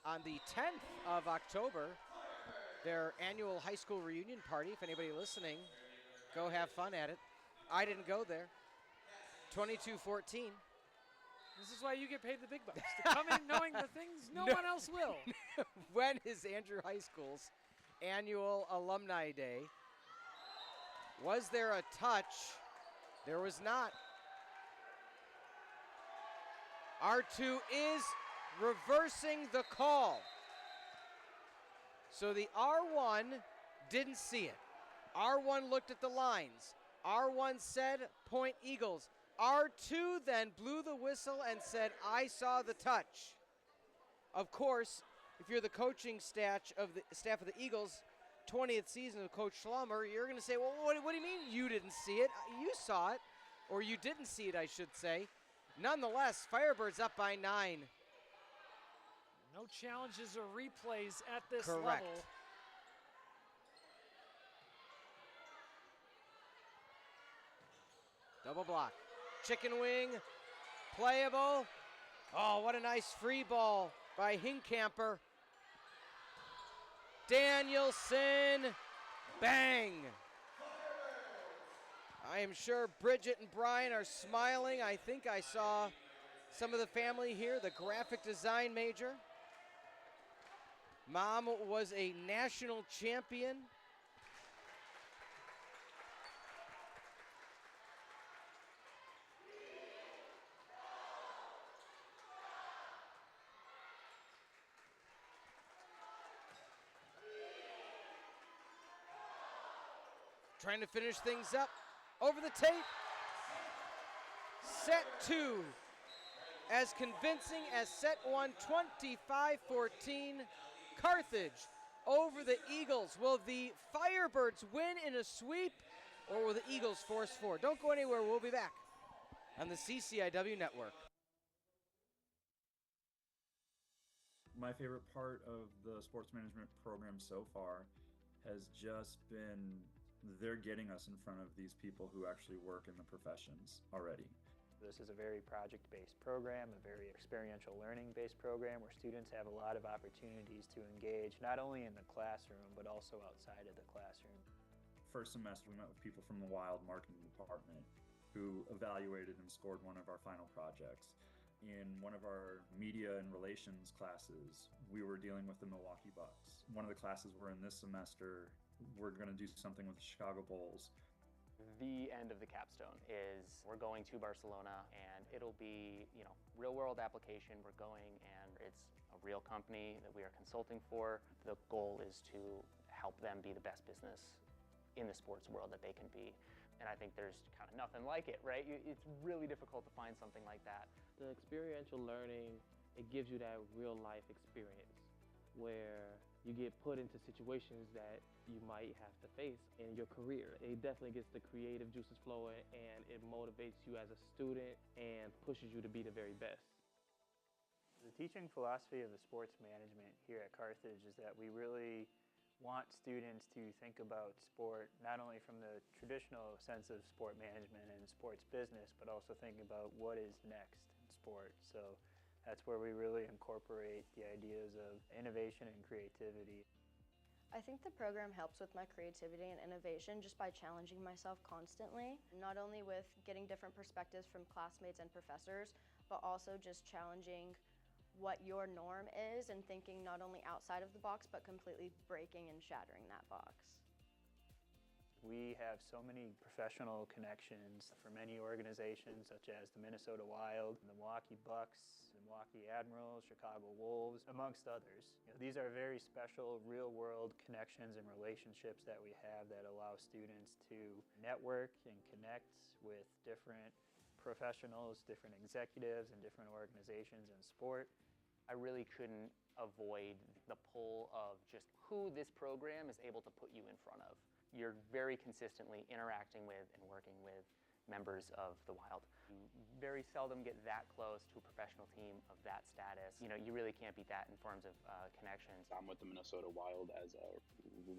on the 10th of October, their annual high school reunion party. If anybody listening, go have fun at it. I didn't go there. 22-14. This is why you get paid the big bucks, to come in knowing the things no one else will. When is Andrew High School's annual Alumni Day? Was there a touch? There was not. R2 is reversing the call. So the R1 didn't see it. R1 looked at the lines. R1 said, point Eagles. R2 then blew the whistle and said, I saw the touch. Of course, if you're the coaching staff of the Eagles, 20th season of Coach Schlummer, you're going to say, well, what do you mean you didn't see it? You saw it, or you didn't see it, I should say. Nonetheless, Firebirds up by 9. No challenges or replays at this Correct. level. Double block. Chicken wing, playable. Oh, what a nice free ball by Hinkamper. Danielson, bang. I am sure Bridget and Brian are smiling. I think I saw some of the family here, the graphic design major. Mom was a national champion. Trying to finish things up. Over the tape. Set 2. As convincing as set 1, 25-14. Carthage over the Eagles. Will the Firebirds win in a sweep, or will the Eagles force 4? Don't go anywhere. We'll be back on the CCIW network. My favorite part of the sports management program so far has just been they're getting us in front of these people who actually work in the professions already. This is a very project-based program, a very experiential learning-based program where students have a lot of opportunities to engage not only in the classroom but also outside of the classroom. First semester we met with people from the Wild marketing department who evaluated and scored one of our final projects. In one of our media and relations classes, we were dealing with the Milwaukee Bucks. One of the classes we're in this semester, we're going to do something with the Chicago Bulls. The end of the capstone is we're going to Barcelona, and it'll be, real world application. We're going, and it's a real company that we are consulting for. The goal is to help them be the best business in the sports world that they can be. And I think there's kind of nothing like it, right? It's really difficult to find something like that. The experiential learning, it gives you that real life experience where you get put into situations that you might have to face in your career. It definitely gets the creative juices flowing, and it motivates you as a student and pushes you to be the very best. The teaching philosophy of the sports management here at Carthage is that we really want students to think about sport not only from the traditional sense of sport management and sports business, but also think about what is next in sport. So that's where we really incorporate the ideas of innovation and creativity. I think the program helps with my creativity and innovation just by challenging myself constantly, not only with getting different perspectives from classmates and professors, but also just challenging what your norm is and thinking not only outside of the box, but completely breaking and shattering that box. We have so many professional connections for many organizations such as the Minnesota Wild, the Milwaukee Bucks, the Milwaukee Admirals, Chicago Wolves, amongst others. These are very special real-world connections and relationships that we have that allow students to network and connect with different professionals, different executives, and different organizations in sport. I really couldn't avoid the pull of just who this program is able to put you in front of. You're very consistently interacting with and working with members of the Wild. You very seldom get that close to a professional team of that status. You really can't beat that in terms of connections. I'm with the Minnesota Wild as a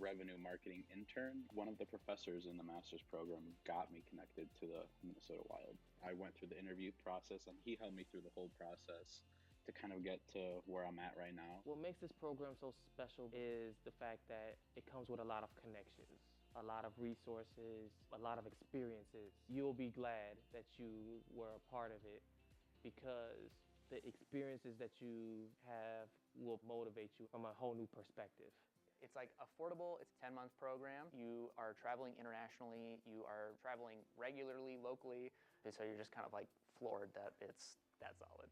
revenue marketing intern. One of the professors in the master's program got me connected to the Minnesota Wild. I went through the interview process and he held me through the whole process to kind of get to where I'm at right now. What makes this program so special is the fact that it comes with a lot of connections, a lot of resources, a lot of experiences. You'll be glad that you were a part of it because the experiences that you have will motivate you from a whole new perspective. It's like affordable, it's a 10-month program. You are traveling internationally, you are traveling regularly, locally, and so you're just kind of like floored that it's that solid.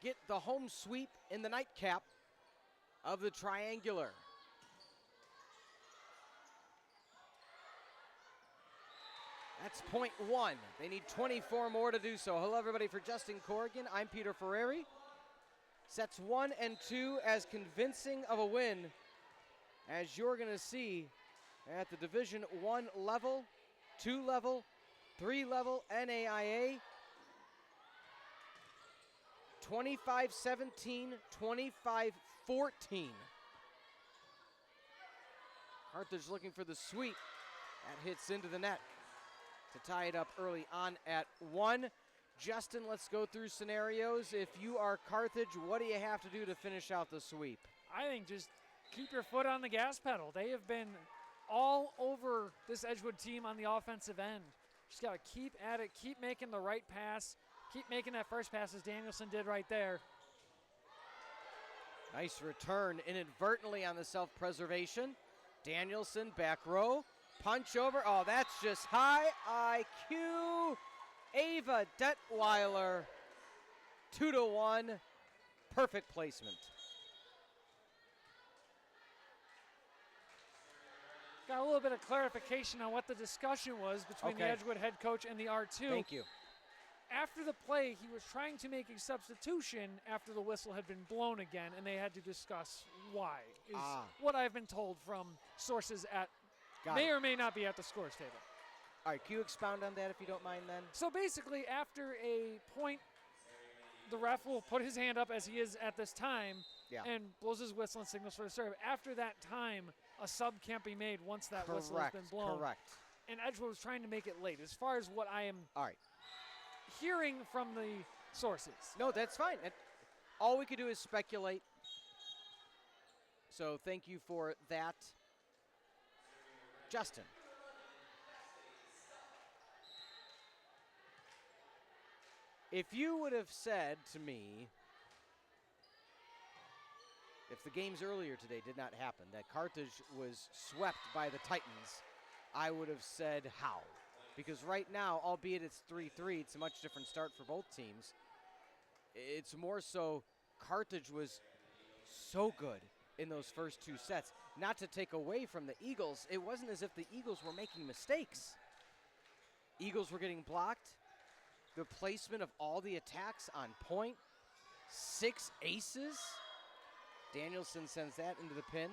Get the home sweep in the nightcap of the triangular. That's point one. They need 24 more to do so. Hello, everybody. For Justin Corrigan, I'm Peter Ferreri. Sets 1 and 2 as convincing of a win as you're going to see at the Division I level, 2 level, 3 level NAIA. 25-17, 25-14. Carthage looking for the sweep. That hits into the net to tie it up early on at 1. Justin, let's go through scenarios. If you are Carthage, what do you have to do to finish out the sweep? I think just keep your foot on the gas pedal. They have been all over this Edgewood team on the offensive end. Just got to keep at it, keep making the right pass, keep making that first pass as Danielson did right there. Nice return inadvertently on the self-preservation. Danielson, back row, punch over. Oh, that's just high IQ. Ava Detweiler, 2-1, perfect placement. Got a little bit of clarification on what the discussion was between the Okay. Edgewood head coach and the R2. Thank you. After the play, he was trying to make a substitution after the whistle had been blown again, and they had to discuss why, is what I've been told from sources at may or may not be at the scores table. All right, can you expound on that if you don't mind then? So basically, after a point, the ref will put his hand up as he is at this time and blows his whistle and signals for the serve. After that time, a sub can't be made once that whistle has been blown. Correct. And Edgewood was trying to make it late, as far as what I am hearing from the sources. No, that's fine. All we could do is speculate. So thank you for that, Justin. If you would have said to me, if the games earlier today did not happen, that Carthage was swept by the Titans, I would have said how. Because right now, albeit it's 3-3, it's a much different start for both teams. It's more so Carthage was so good in those first two sets. Not to take away from the Eagles, it wasn't as if the Eagles were making mistakes. Eagles were getting blocked. The placement of all the attacks on point. 6 aces. Danielson sends that into the pin.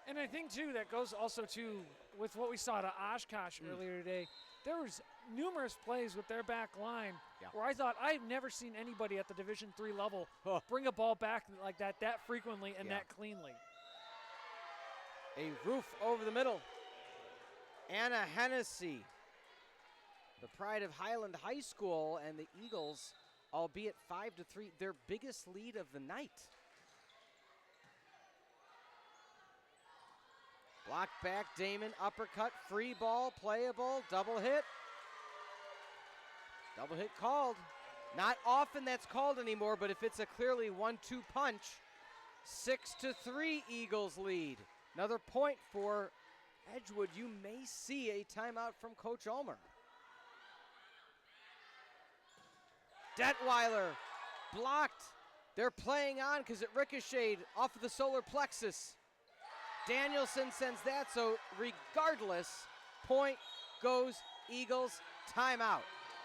And I think, too, that goes also to with what we saw to Oshkosh earlier today. There was numerous plays with their back line where I thought I've never seen anybody at the Division III level bring a ball back like that frequently and that cleanly. A roof over the middle. Anna Hennessy, the pride of Highland High School, and the Eagles, albeit 5-3, their biggest lead of the night. Block back, Damon, uppercut, free ball, playable, double hit. Double hit called. Not often that's called anymore, but if it's a clearly 1-2 punch, 6-3 Eagles lead. Another point for Edgewood. You may see a timeout from Coach Ulmer. Detweiler blocked. They're playing on because it ricocheted off of the solar plexus. Danielson sends that, so regardless, point goes Eagles, timeout.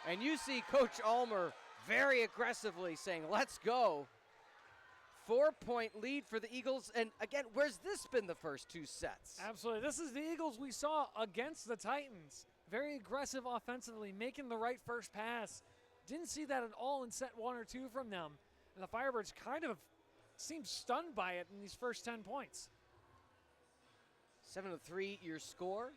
And you see Coach Ulmer very aggressively saying, let's go. 4-point lead for the Eagles, and again, where's this been the first two sets? Absolutely. This is the Eagles we saw against the Titans. Very aggressive offensively, making the right first pass. Didn't see that at all in set 1 or 2 from them. And the Firebirds kind of seemed stunned by it in these first 10 points. 7-3 your score.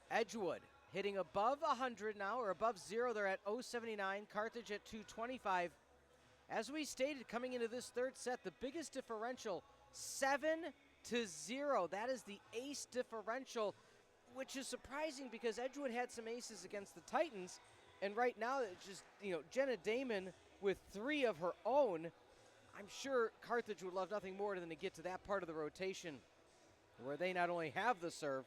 Edgewood hitting above 100 now, or above 0. They're at 079. Carthage at 225. As we stated, coming into this third set, the biggest differential, 7-0. That is the ace differential, which is surprising because Edgewood had some aces against the Titans. And right now, it's just, Jenna Damon with 3 of her own. I'm sure Carthage would love nothing more than to get to that part of the rotation where they not only have the serve,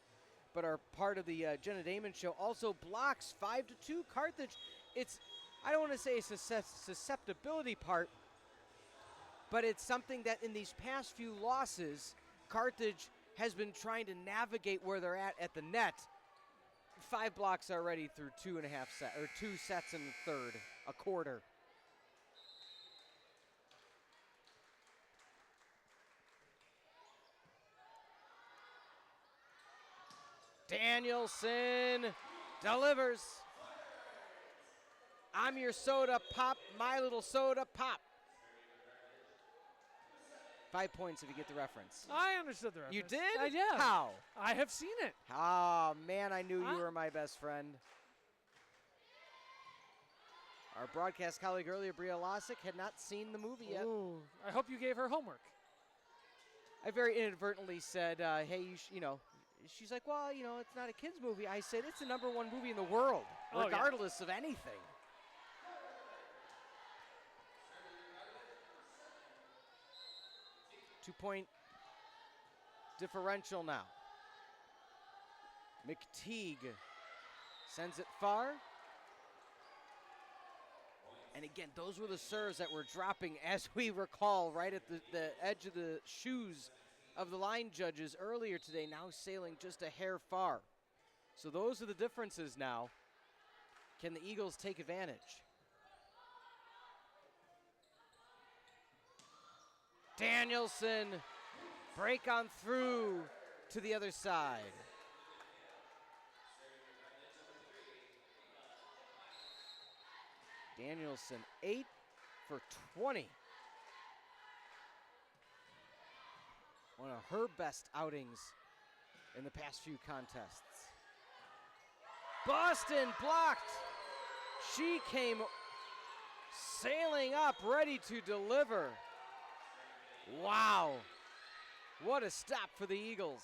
but are part of the Jenna Damon show. Also blocks 5-2 Carthage. It's, I don't want to say a susceptibility part, but it's something that in these past few losses, Carthage has been trying to navigate where they're at the net. 5 blocks already through 2 sets in the third, a quarter. Danielson delivers. I'm your soda pop, my little soda pop. 5 points if you get the reference. I understood the reference. You did? I did. How? I have seen it. Oh, man, I knew you were my best friend. Our broadcast colleague earlier, Bria Losick, had not seen the movie yet. Ooh, I hope you gave her homework. I very inadvertently said, hey, she's like, well, it's not a kid's movie. I said, it's the #1 movie in the world, regardless of anything. Two-point differential now. McTeague sends it far. And again, those were the serves that were dropping, as we recall, right at the edge of the shoes of the line judges earlier today now sailing just a hair far. So those are the differences now. Can the Eagles take advantage? Danielson, break on through to the other side. Danielson, 8 for 20. One of her best outings in the past few contests. Boston blocked. She came sailing up, ready to deliver. Wow. What a stop for the Eagles.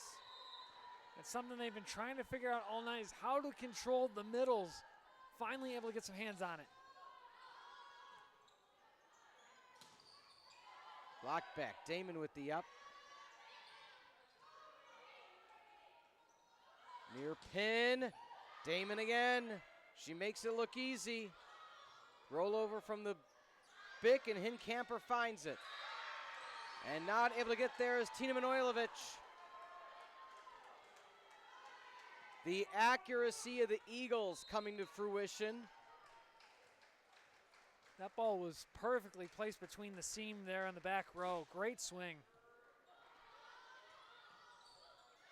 It's something they've been trying to figure out all night is how to control the middles. Finally able to get some hands on it. Blocked back. Damon with the up. Near pin. Damon again. She makes it look easy. Roll over from the Bick, and Hincamper finds it. And not able to get there is Tina Manojlovic. The accuracy of the Eagles coming to fruition. That ball was perfectly placed between the seam there on the back row. Great swing.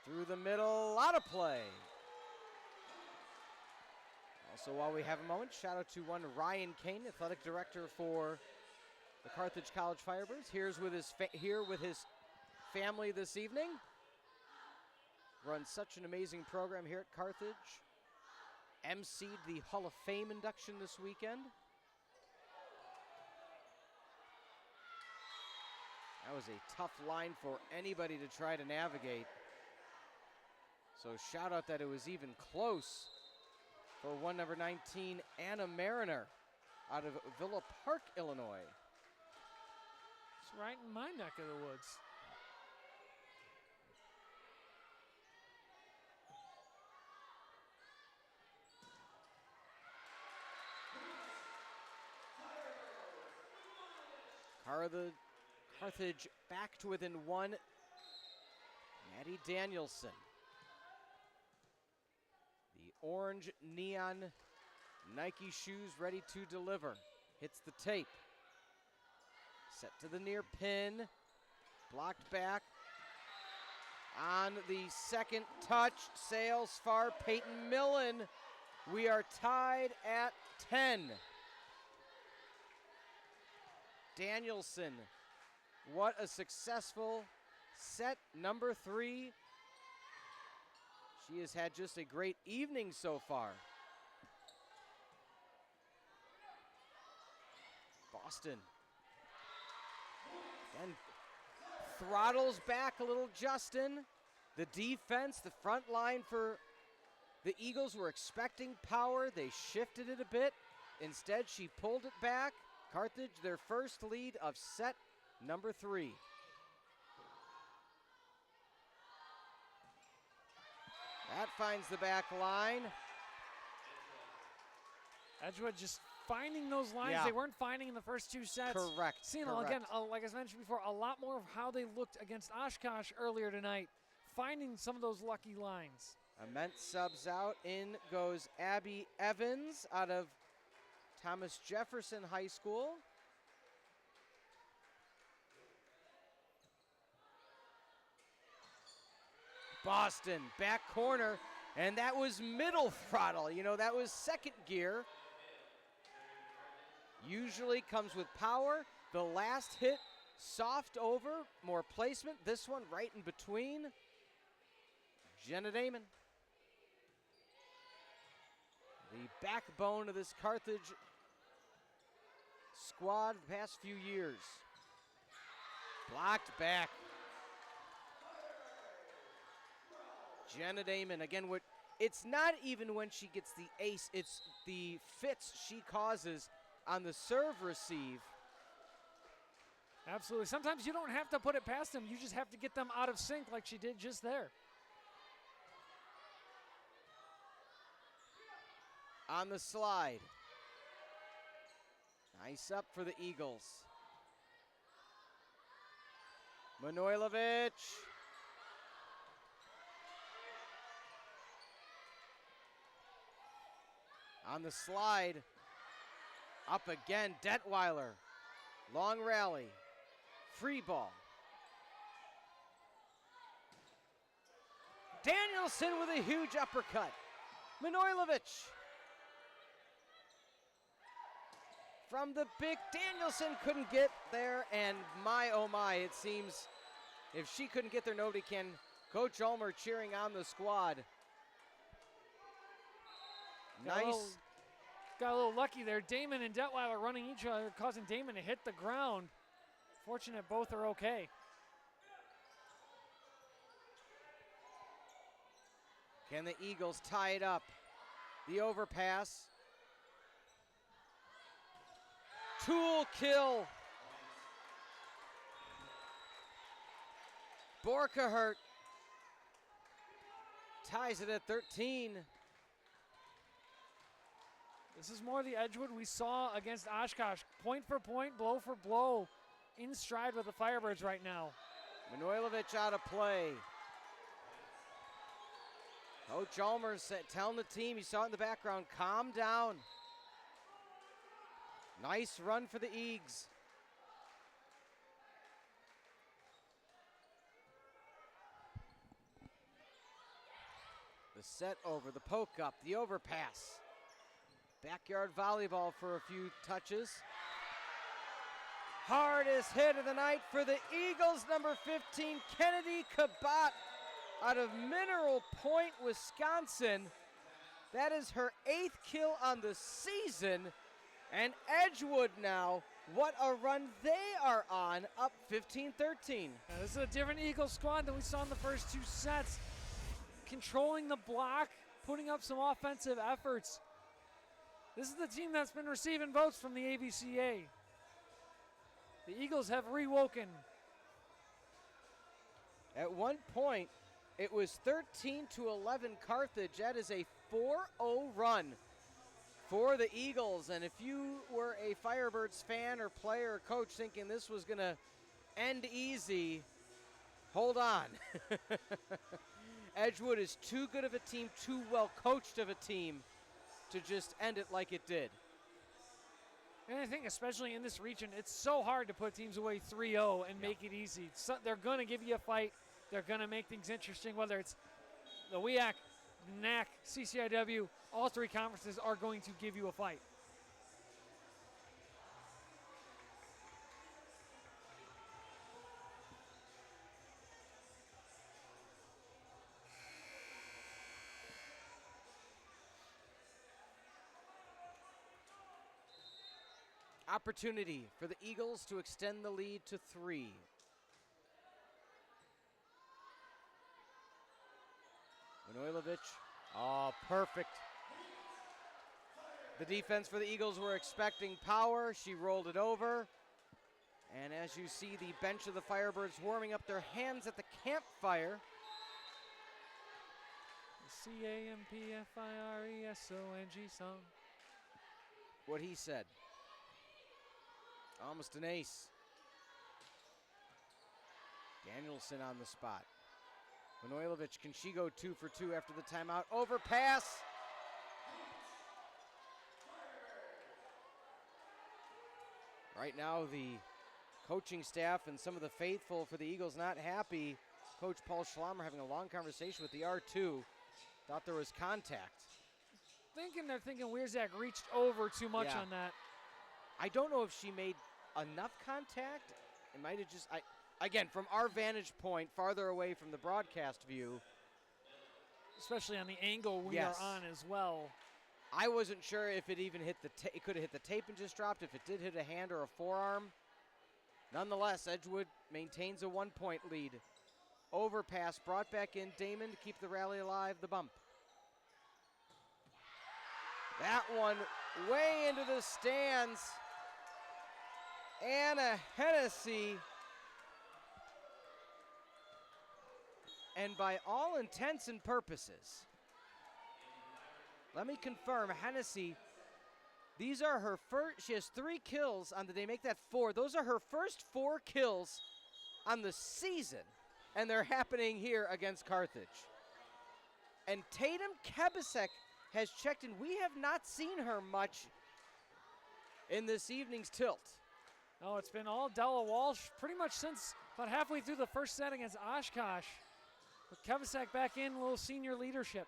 Through the middle, out of play. Also, while we have a moment, shout out to one Ryan Kane, athletic director for the Carthage College Firebirds. Here with his family this evening. Runs such an amazing program here at Carthage. emceed the Hall of Fame induction this weekend. That was a tough line for anybody to try to navigate. So shout out that it was even close for one number 19, Anna Mariner out of Villa Park, Illinois. It's right in my neck of the woods. Carthage back to within one. Maddie Danielson. The orange neon Nike shoes ready to deliver. Hits the tape. Set to the near pin. Blocked back. On the second touch, sails far, Peyton Millen. We are tied at 10. Danielson, what a successful set number 3. She has had just a great evening so far. Boston. Again, throttles back a little Justin. The defense, the front line for the Eagles were expecting power. They shifted it a bit. Instead, she pulled it back. Carthage, their first lead of set number 3. That finds the back line. Edgewood just finding those lines they weren't finding in the first 2 sets. Correct. Seeing, again, like I mentioned before, a lot more of how they looked against Oshkosh earlier tonight, finding some of those lucky lines. Ament subs out. In goes Abby Evans out of Thomas Jefferson High School. Boston, back corner, and that was middle throttle. You know, that was second gear. Usually comes with power. The last hit, soft over, more placement. This one right in between. Jenna Damon. The backbone of this Carthage squad the past few years. Blocked back. Jenna Damon, again, it's not even when she gets the ace, it's the fits she causes on the serve receive. Absolutely. Sometimes you don't have to put it past them. You just have to get them out of sync like she did just there. On the slide. Nice up for the Eagles. Manojlovic On the slide, up again, Detweiler. Long rally, free ball. Danielson with a huge uppercut. Manojlovic. From the big, Danielson couldn't get there, and my oh my, it seems if she couldn't get there, nobody can. Coach Ulmer cheering on the squad. Nice. Got a little lucky there. Damon and Detweiler running each other, causing Damon to hit the ground. Fortunate both are okay. Can the Eagles tie it up? The overpass. Tool kill. Borkehurt ties it at 13. This is more the Edgewood we saw against Oshkosh. Point for point, blow for blow, in stride with the Firebirds right now. Manojlovic out of play. Coach Ulmer telling the team, you saw it in the background, calm down. Nice run for the Eags. The set over, the poke up, the overpass. Backyard volleyball for a few touches. Hardest hit of the night for the Eagles, number 15, Kennedy Kabat out of Mineral Point, Wisconsin. That is her 8th kill on the season. And Edgewood now, what a run they are on, up 15-13. This is a different Eagles squad than we saw in the first 2 sets. Controlling the block, putting up some offensive efforts. This is the team that's been receiving votes from the AVCA. The Eagles have rewoken. At one point, it was 13-11 Carthage. That is a 4-0 run for the Eagles. And if you were a Firebirds fan or player or coach thinking this was going to end easy, hold on. Edgewood is too good of a team, too well coached of a team to just end it like it did. And I think especially in this region, it's so hard to put teams away 3-0 and make it easy. So they're going to give you a fight. They're going to make things interesting, whether it's the WEAC, NAC, CCIW, all 3 conferences are going to give you a fight. Opportunity for the Eagles to extend the lead to 3. Manojlovic, oh, perfect. The defense for the Eagles were expecting power. She rolled it over. And as you see, the bench of the Firebirds warming up their hands at the campfire. CAMPFIRESONG song. What he said. Almost an ace. Danielson on the spot. Manojlovic, can she go 2 for 2 after the timeout? Overpass. Right now, the coaching staff and some of the faithful for the Eagles not happy. Coach Paul Schlammer having a long conversation with the R2. Thought there was contact. They're thinking Wierzak reached over too much on that. I don't know if she made enough contact. It might have just, again, from our vantage point, farther away from the broadcast view. Especially on the angle we are on as well. I wasn't sure if it even hit it could have hit the tape and just dropped, if it did hit a hand or a forearm. Nonetheless, Edgewood maintains a 1-point lead. Overpass brought back in Damon to keep the rally alive, the bump. That one way into the stands. Anna Hennessy. And by all intents and purposes, let me confirm, Hennessy, these are her first, she has 3 kills on the day, make that 4. Those are her first 4 kills on the season, and they're happening here against Carthage. And Tatum Kebisek has checked in. We have not seen her much in this evening's tilt. No, it's been all Della Walsh pretty much since about halfway through the first set against Oshkosh. With Kevisak back in, a little senior leadership.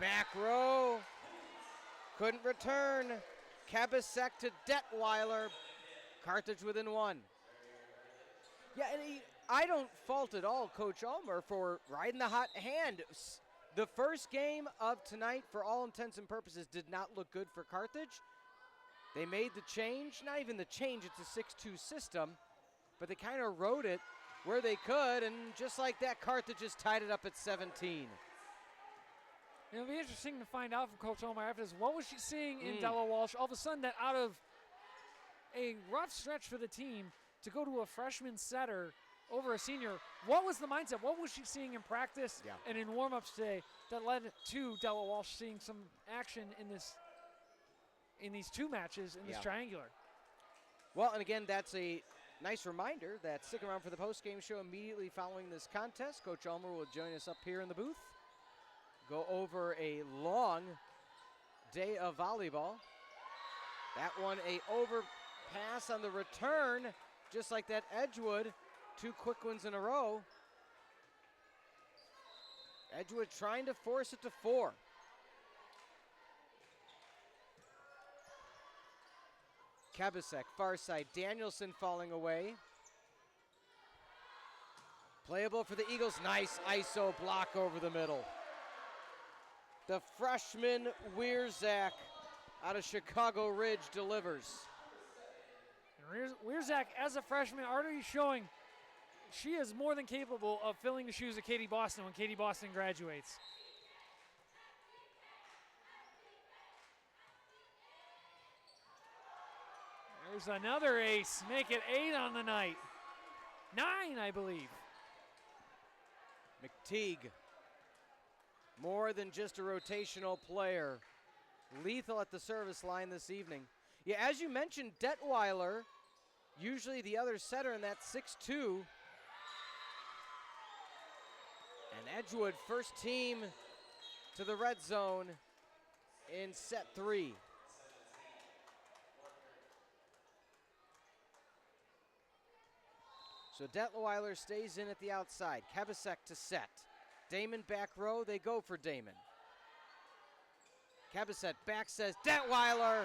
Back row. Couldn't return. Kevisak to Detweiler. Carthage within one. Yeah, and I don't fault at all Coach Ulmer for riding the hot hand. The first game of tonight, for all intents and purposes, did not look good for Carthage. They made the change, not even the change, it's a 6-2 system, but they kind of rode it where they could, and just like that, Carthage just tied it up at 17. It'll be interesting to find out from Coach Ulmer after this. What was she seeing in Della Walsh? All of a sudden, that out of a rough stretch for the team to go to a freshman setter over a senior, what was the mindset? What was she seeing in practice and in warm-ups today that led to Della Walsh seeing some action in these two matches in this triangular? Well, and again, that's a nice reminder that stick around for the post-game show immediately following this contest. Coach Ulmer will join us up here in the booth. Go over a long day of volleyball. That one, a overpass on the return, just like that Edgewood. 2 quick ones in a row. Edgewood trying to force it to 4. Kevisak, far side. Danielson falling away. Playable for the Eagles. Nice ISO block over the middle. The freshman Wierzak out of Chicago Ridge delivers. Wierzak, as a freshman, already showing she is more than capable of filling the shoes of Katie Boston when Katie Boston graduates. There's another ace. Make it 8 on the night. 9, I believe. McTeague, more than just a rotational player. Lethal at the service line this evening. Yeah, as you mentioned, Detweiler, usually the other setter in that 6-2. And Edgewood, first team to the red zone in set 3. So Detweiler stays in at the outside. Kevisak to set. Damon back row, they go for Damon. Kevisak back says Detweiler.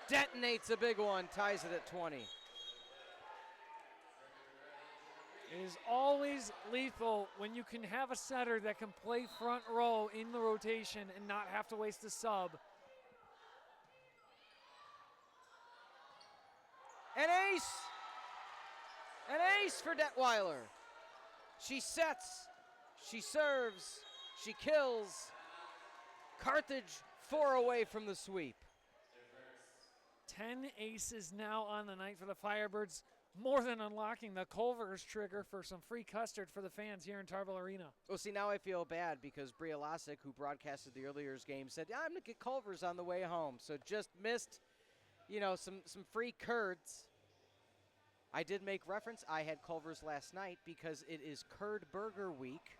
Detonates a big one, ties it at 20. It is always lethal when you can have a setter that can play front row in the rotation and not have to waste a sub. An ace! An ace for Detweiler. She sets, she serves, she kills. Carthage 4 away from the sweep. 10 aces now on the night for the Firebirds, more than unlocking the Culver's trigger for some free custard for the fans here in Tarble Arena. Well, see, now I feel bad because Bria Losick, who broadcasted the earlier game, said, yeah, I'm going to get Culver's on the way home. So just missed, some free curds. I did make reference. I had Culver's last night because it is Curd Burger Week.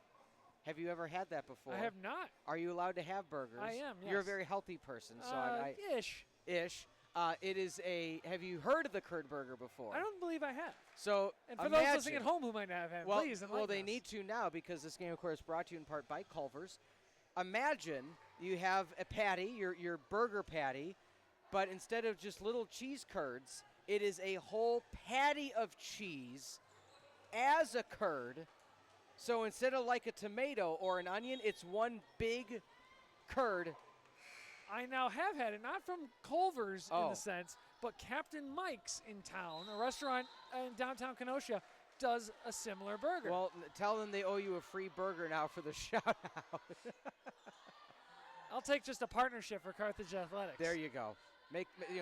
Have you ever had that before? I have not. Are you allowed to have burgers? I am, yes. You're a very healthy person. So Ish. It is have you heard of the Curd Burger before? I don't believe I have. So and for those listening at home who might not have, please enlighten Well, they us. need to now because this game, of course, brought to you in part by Culver's. Imagine you have a patty, your burger patty, but instead of just little cheese curds, it is a whole patty of cheese as a curd. So instead of like a tomato or an onion, it's one big curd. I now have had it, not from Culver's in the sense, but Captain Mike's in town, a restaurant in downtown Kenosha, does a similar burger. Well, tell them they owe you a free burger now for the shout-out. I'll take just a partnership for Carthage Athletics. There you go.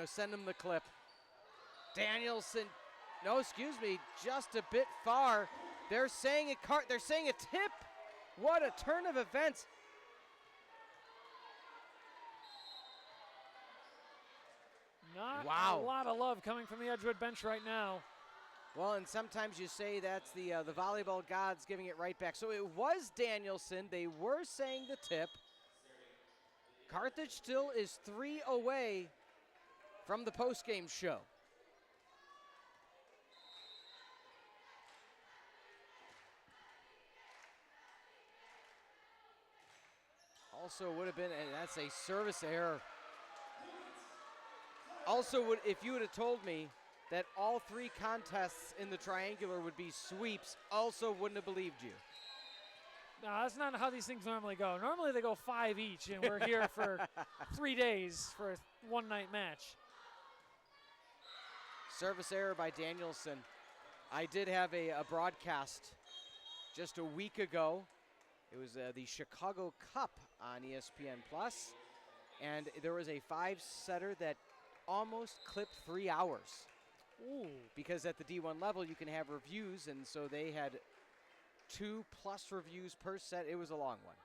Send them the clip. Danielson, just a bit far. They're saying they're saying a tip. What a turn of events. Not a lot of love coming from the Edgewood bench right now. Well, and sometimes you say that's the volleyball gods giving it right back. So it was Danielson. They were saying the tip. Carthage still is 3 away from the postgame show. Also would have been, and that's a service error. Also, if you would have told me that all 3 contests in the triangular would be sweeps, also wouldn't have believed you. No, that's not how these things normally go. Normally they go 5 each, and we're here for 3 days for a one-night match. Service error by Danielson. I did have a broadcast just a week ago. It was the Chicago Cup on ESPN Plus, and there was a 5-setter that almost clipped 3 hours. Ooh. Because at the D1 level, you can have reviews, and so they had 2+ reviews per set. It was a long one.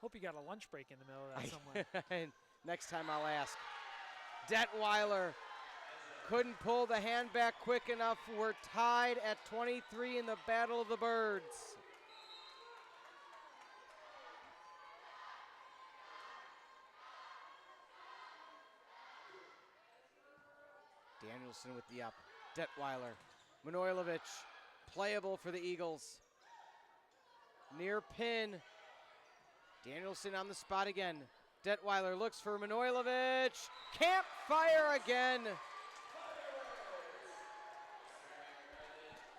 Hope you got a lunch break in the middle of that somewhere. Next time I'll ask. Detweiler couldn't pull the hand back quick enough. We're tied at 23 in the Battle of the Birds. Danielson with the up. Detweiler. Manojlovic, playable for the Eagles. Near pin. Danielson on the spot again. Detweiler looks for Manojlovic. Can't fire again.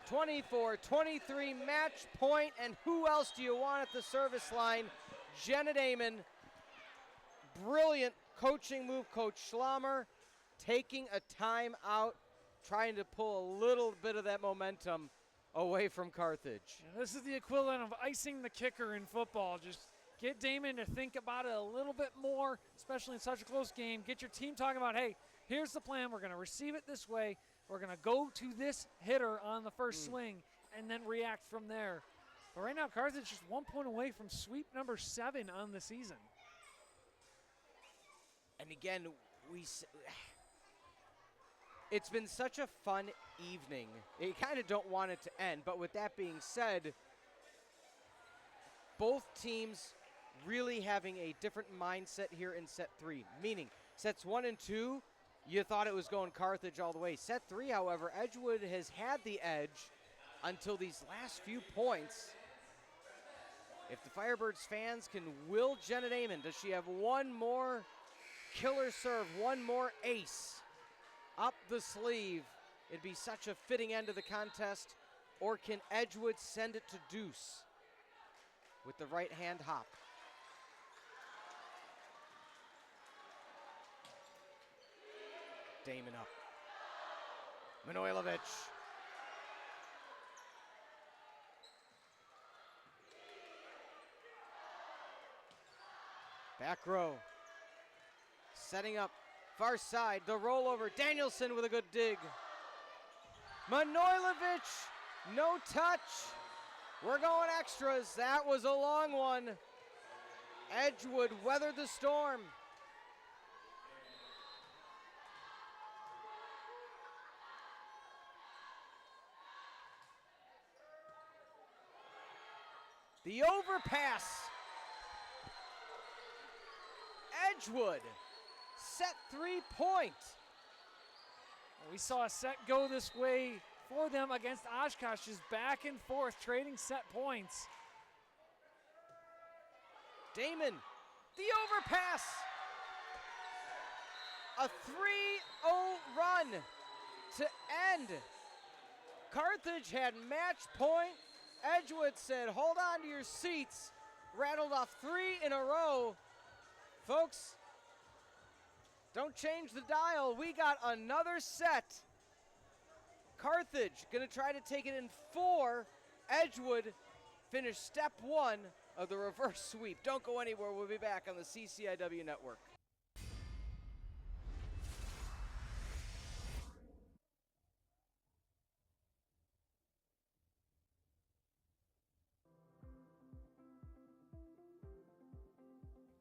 24-23 match point, and who else do you want at the service line? Jenna Damon. Brilliant coaching move, Coach Schlommer, taking a timeout, trying to pull a little bit of that momentum away from Carthage. And this is the equivalent of icing the kicker in football. Just get Damon to think about it a little bit more, especially in such a close game. Get your team talking about, hey, here's the plan. We're going to receive it this way. We're going to go to this hitter on the first swing and then react from there. But right now, Carthage is just 1 point away from sweep number 7 on the season. And again, it's been such a fun evening. You kind of don't want it to end, but with that being said, both teams really having a different mindset here in set 3, meaning sets 1 and 2, you thought it was going Carthage all the way. Set 3, however, Edgewood has had the edge until these last few points. If the Firebirds fans can will Jenna Damon, does she have one more killer serve, one more ace up the sleeve? It'd be such a fitting end to the contest. Or can Edgewood send it to deuce with the right hand hop? Damon up. Manojlovic. Back row. Setting up far side. The rollover. Danielson with a good dig. Manojlovic. No touch. We're going extras. That was a long one. Edgewood weathered the storm. The overpass. Edgewood, set 3 point. We saw a set go this way for them against Oshkosh, just back and forth, trading set points. Damon, the overpass. A 3-0 run to end. Carthage had match point. Edgewood said, hold on to your seats. Rattled off 3 in a row. Folks, don't change the dial. We got another set. Carthage going to try to take it in 4. Edgewood finished step 1 of the reverse sweep. Don't go anywhere. We'll be back on the CCIW network.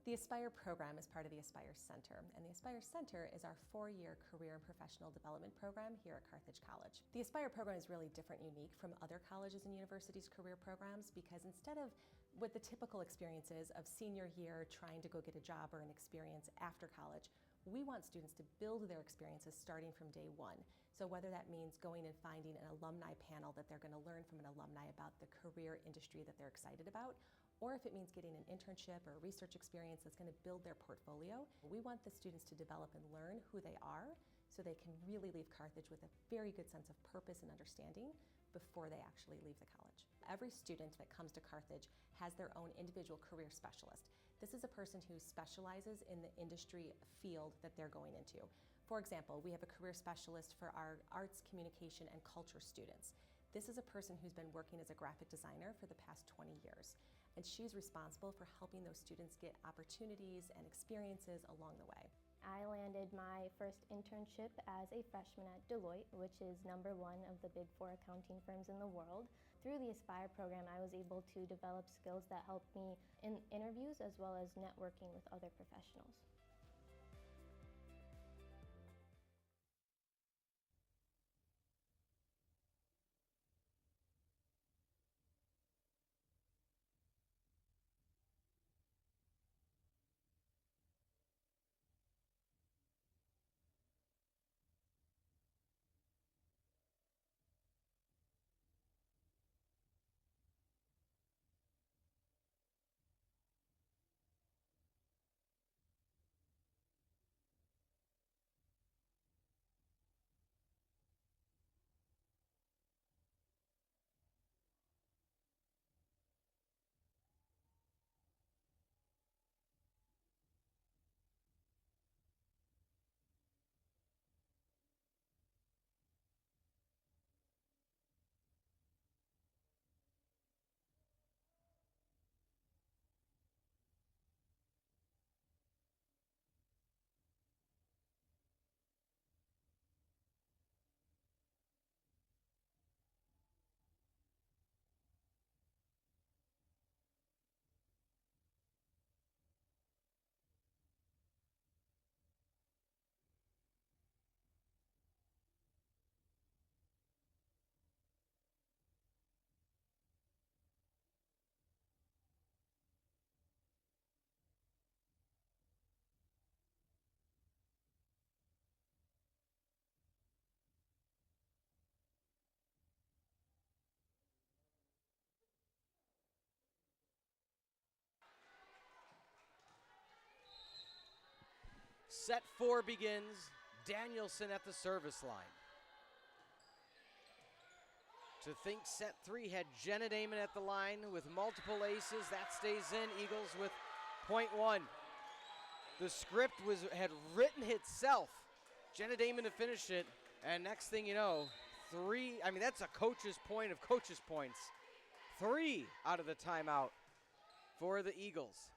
The Aspire program is part of the Aspire Center, and the Aspire Center is our 4-year career and professional development program here at Carthage College. The Aspire program is really different and unique from other colleges and universities' career programs because instead of what the typical experiences of senior year trying to go get a job or an experience after college, we want students to build their experiences starting from day one. So whether that means going and finding an alumni panel that they're going to learn from an alumni about the career industry that they're excited about, or if it means getting an internship or a research experience that's going to build their portfolio, we want the students to develop and learn who they are so they can really leave Carthage with a very good sense of purpose and understanding before they actually leave the college. Every student that comes to Carthage has their own individual career specialist. This is a person who specializes in the industry field that they're going into. For example, we have a career specialist for our arts, communication, and culture students. This is a person who's been working as a graphic designer for the past 20 years. And she's responsible for helping those students get opportunities and experiences along the way. I landed my first internship as a freshman at Deloitte, which is #1 of the Big 4 accounting firms in the world. Through the Aspire program, I was able to develop skills that helped me in interviews as well as networking with other professionals. Set 4 begins. Danielson at the service line. To think set 3 had Jenna Damon at the line with multiple aces. That stays in. Eagles with .1. The script had written itself. Jenna Damon to finish it. And next thing you know, that's a coach's point of coach's points. 3 out of the timeout for the Eagles.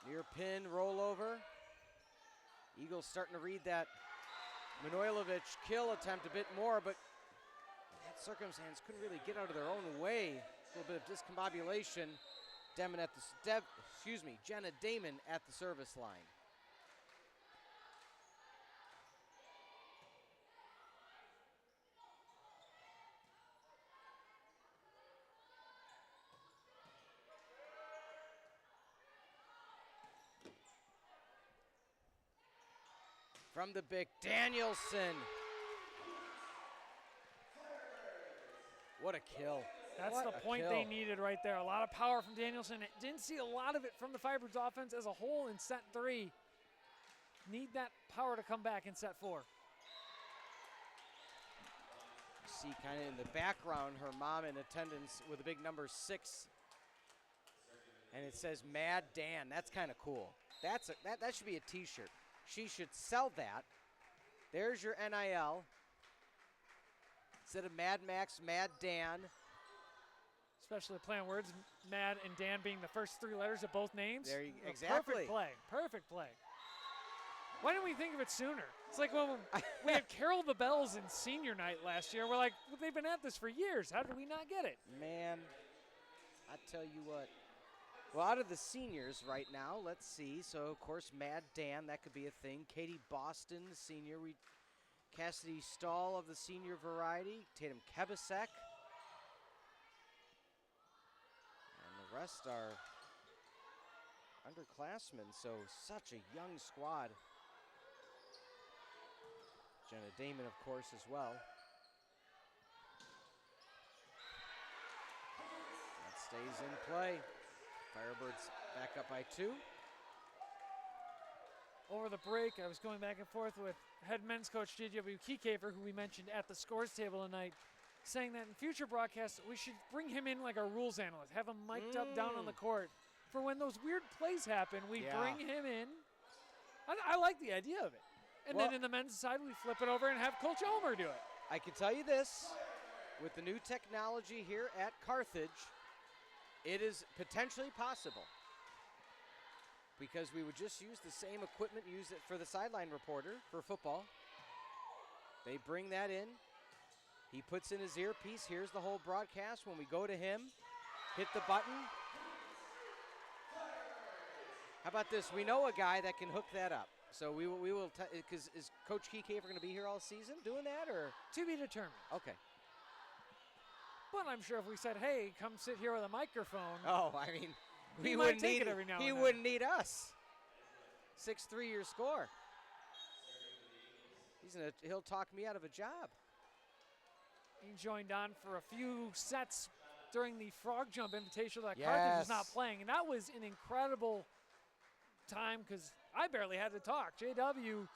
Near pin, rollover. Eagles starting to read that Manojlovic kill attempt a bit more, but that circumstance couldn't really get out of their own way. A little bit of discombobulation. Jenna Damon at the service line. From the big Danielson. What a kill. That's the point they needed right there. A lot of power from Danielson. Didn't see a lot of it from the Firebirds offense as a whole in set 3. Need that power to come back in set 4. You see kind of in the background her mom in attendance with a big number 6. And it says Mad Dan. That's kind of cool. That should be a t-shirt. She should sell that. There's your NIL. Instead of Mad Max, Mad Dan. Especially playing words, Mad and Dan being the first 3 letters of both names. Exactly. Perfect play. Perfect play. Why didn't we think of it sooner? It's like when we had Carol the Bells in senior night last year. We're like, well, they've been at this for years. How did we not get it? Man, I tell you what. Well, out of the seniors right now, let's see. So, of course, Mad Dan, that could be a thing. Katie Boston, the senior. Cassidy Stahl of the senior variety. Tatum Kebasek. And the rest are underclassmen, so such a young squad. Jenna Damon, of course, as well. That stays in play. Firebirds back up by 2. Over the break, I was going back and forth with head men's coach J.W. Keycaver, who we mentioned at the scores table tonight, saying that in future broadcasts, we should bring him in like a rules analyst, have him mic'd up down on the court. For when those weird plays happen, we bring him in. I like the idea of it. And then in the men's side, we flip it over and have Coach Ulmer do it. I can tell you this, with the new technology here at Carthage, it is potentially possible, because we would just use the same equipment used for the sideline reporter for football. They bring that in. He puts in his earpiece. Here's the whole broadcast. When we go to him, hit the button. How about this? We know a guy that can hook that up. So we will, because is Coach Keycaver going to be here all season doing that, or? To be determined. Okay. But I'm sure if we said, hey, come sit here with a microphone. Oh, I mean, we wouldn't need it every now and then. He wouldn't need us. 6-3 your score. He'll talk me out of a job. He joined on for a few sets during the Frog Jump Invitational that Carthage was not playing. And that was an incredible time because I barely had to talk. JW,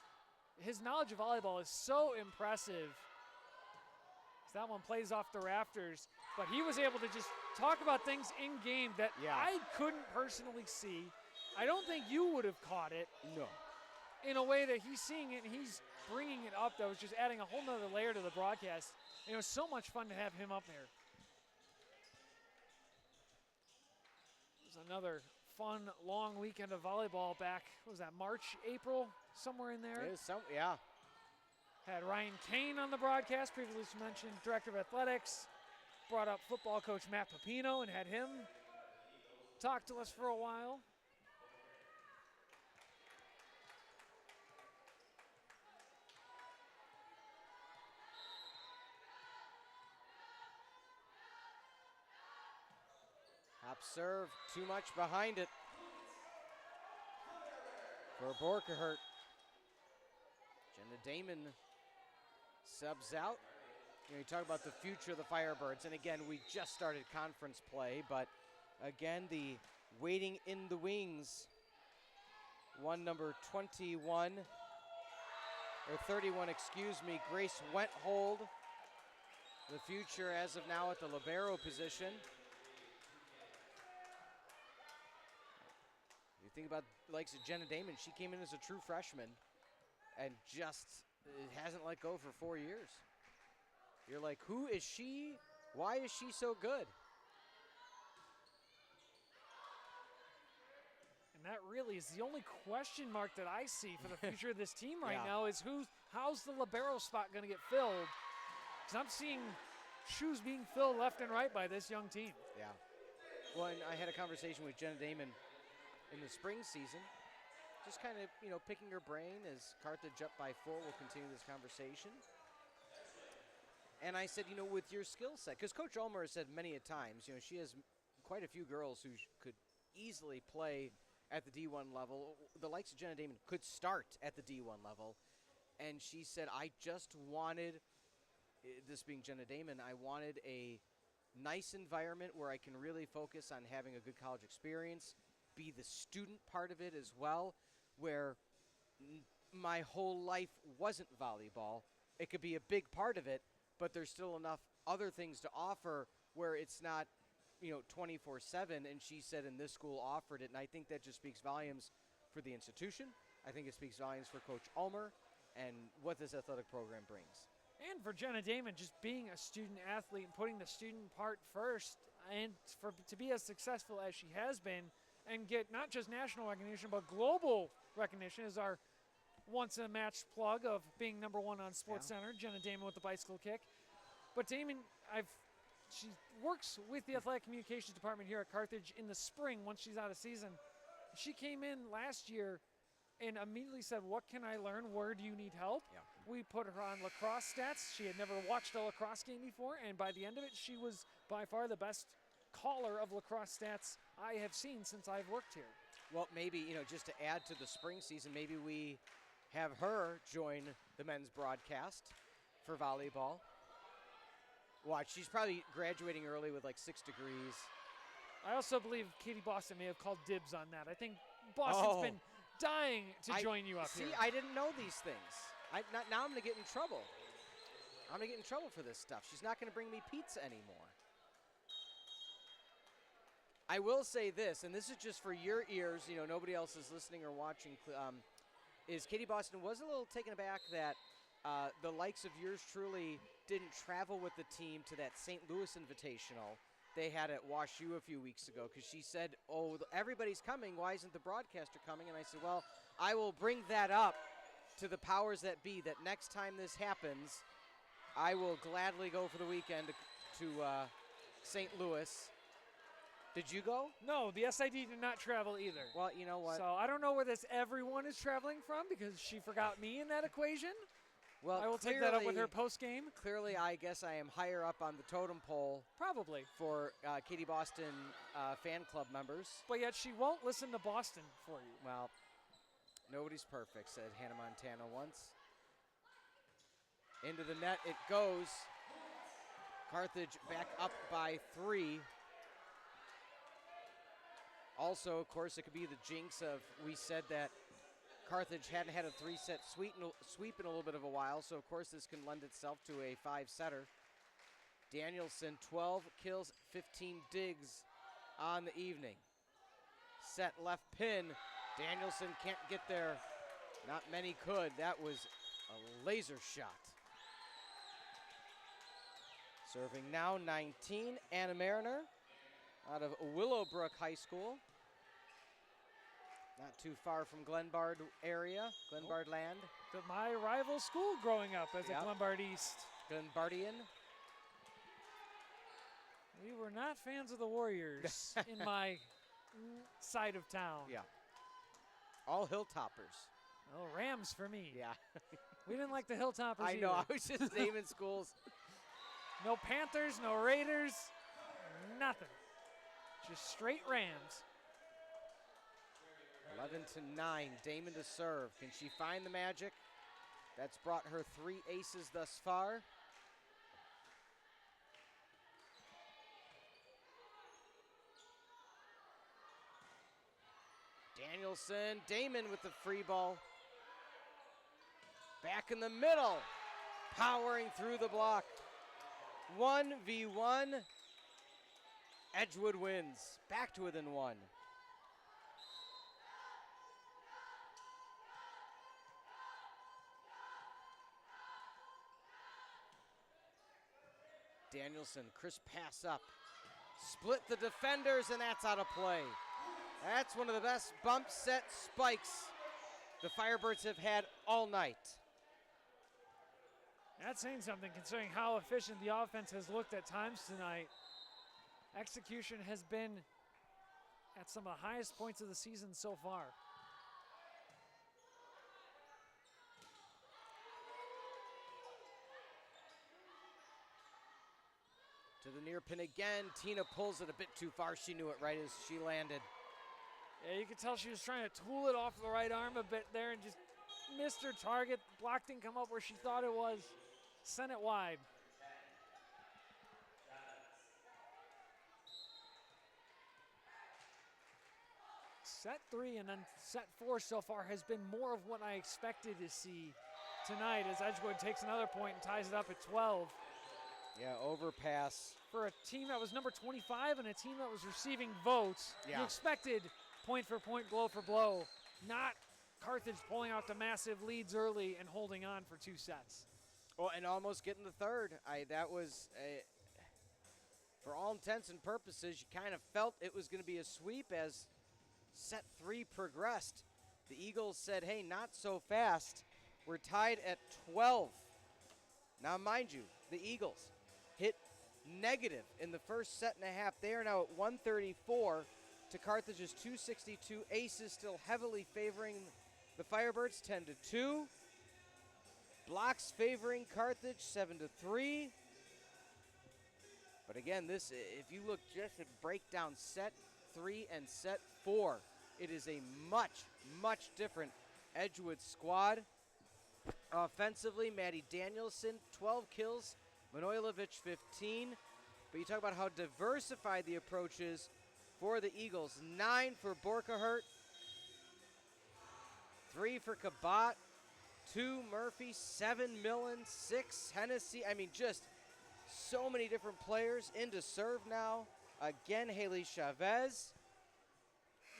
his knowledge of volleyball is so impressive. So that one plays off the rafters. But he was able to just talk about things in game that I couldn't personally see. I don't think you would have caught it. No. In a way that he's seeing it and he's bringing it up that was just adding a whole nother layer to the broadcast. And it was so much fun to have him up there. It was another fun, long weekend of volleyball back, what was that, March, April, somewhere in there? It is yeah. Had Ryan Kane on the broadcast, previously mentioned Director of Athletics. Brought up football coach Matt Pepino and had him talk to us for a while. Hop serve, too much behind it for Borkerhurt. Jenna Damon subs out. You know, you talk about the future of the Firebirds, and again, we just started conference play, but again, the waiting in the wings, number 21, or 31, excuse me, Grace Wenthold, the future as of now at the libero position. You think about the likes of Jenna Damon, she came in as a true freshman and just hasn't let go for 4 years. You're like, who is she? Why is she so good? And that really is the only question mark that I see for the future of this team right now is how's the libero spot going to get filled? Because I'm seeing shoes being filled left and right by this young team. Yeah. Well, and I had a conversation with Jenna Damon in the spring season, just kind of, you know, picking her brain as Carthage up by 4. We'll continue this conversation. And I said, you know, with your skill set, because Coach Ulmer has said many a times, you know, she has quite a few girls who could easily play at the D1 level. The likes of Jenna Damon could start at the D1 level. And she said, I just wanted, this being Jenna Damon, I wanted a nice environment where I can really focus on having a good college experience, be the student part of it as well, where my whole life wasn't volleyball. It could be a big part of it, but there's still enough other things to offer where it's not, you know, 24/7. And she said, and this school offered it. And I think that just speaks volumes for the institution. I think it speaks volumes for Coach Ulmer and what this athletic program brings. And for Jenna Damon, just being a student athlete and putting the student part first, and to be as successful as she has been and get not just national recognition, but global recognition is our once in a match plug of being #1 on Sports Center. Jenna Damon with the bicycle kick. But Damon, I've she works with the athletic communications department here at Carthage in the spring once she's out of season. She came in last year and immediately said, what can I learn? Where do you need help? Yeah. We put her on lacrosse stats. She had never watched a lacrosse game before, and by the end of it, she was by far the best caller of lacrosse stats I have seen since I've worked here. Well, maybe, just to add to the spring season, maybe we have her join the men's broadcast for volleyball. Watch, she's probably graduating early with like 6 degrees. I also believe Katie Boston may have called dibs on that. I think Boston's been dying to join you up here. See, I didn't know these things. Now I'm going to get in trouble. I'm going to get in trouble for this stuff. She's not going to bring me pizza anymore. I will say this, and this is just for your ears, nobody else is listening or watching, is Katie Boston was a little taken aback that the likes of yours truly didn't travel with the team to that St. Louis Invitational they had at Wash U a few weeks ago, because she said, everybody's coming, why isn't the broadcaster coming? And I said, well, I will bring that up to the powers that be, that next time this happens, I will gladly go for the weekend to St. Louis. Did you go? No, the SID did not travel either. Well, you know what? So I don't know where this everyone is traveling from, because she forgot me in that equation. Well, I will take that up with her post-game. Clearly, I guess I am higher up on the totem pole. Probably. For Katie Boston fan club members. But yet she won't listen to Boston for you. Well, nobody's perfect, said Hannah Montana once. Into the net it goes. Carthage back up by 3. Also, of course, it could be the jinx of, we said that Carthage hadn't had a 3-set sweep in a little bit of a while, so of course this can lend itself to a 5-setter. Danielson, 12 kills, 15 digs on the evening. Set left pin. Danielson can't get there. Not many could. That was a laser shot. Serving now 19, Anna Mariner out of Willowbrook High School. Not too far from Glenbard area, Glenbard land. My rival school growing up as a Glenbard East. Glenbardian. We were not fans of the Warriors in my side of town. Yeah. All Hilltoppers. Oh, Rams for me. Yeah. We didn't like the Hilltoppers I know, either. I was just naming schools. No Panthers, no Raiders, nothing. Just straight Rams. 11-9, Damon to serve. Can she find the magic? That's brought her 3 aces thus far. Danielson, Damon with the free ball. Back in the middle, powering through the block. 1v1, Edgewood wins, back to within 1. Danielson, crisp pass up. Split the defenders, and that's out of play. That's one of the best bump set spikes the Firebirds have had all night. That's saying something considering how efficient the offense has looked at times tonight. Execution has been at some of the highest points of the season so far. To the near pin again. Tina pulls it a bit too far. She knew it right as she landed. Yeah, you could tell she was trying to tool it off the right arm a bit there and just missed her target. Block didn't come up where she thought it was. Sent it wide. Set 3 and then set 4 so far has been more of what I expected to see tonight as Edgewood takes another point and ties it up at 12. Yeah, overpass. For a team that was number 25 and a team that was receiving votes, you expected point for point, blow for blow, not Carthage pulling out the massive leads early and holding on for 2 sets. Well, and almost getting the third. That was, for all intents and purposes, you kind of felt it was going to be a sweep as set 3 progressed. The Eagles said, hey, not so fast. We're tied at 12. Now, mind you, the Eagles hit negative in the first set and a half. They are now at 134 to Carthage's 262. Aces still heavily favoring the Firebirds, 10-2. Blocks favoring Carthage, 7-3. But again, this, if you look just at breakdown set 3 and set 4, it is a much, much different Edgewood squad. Offensively, Maddie Danielson, 12 kills, Manojlovic, 15. But you talk about how diversified the approach is for the Eagles. 9 for Borkahert, 3 for Kabat, 2 Murphy, 7 Millen, 6 Hennessy. I mean, just so many different players into serve now. Again, Haley Chavez.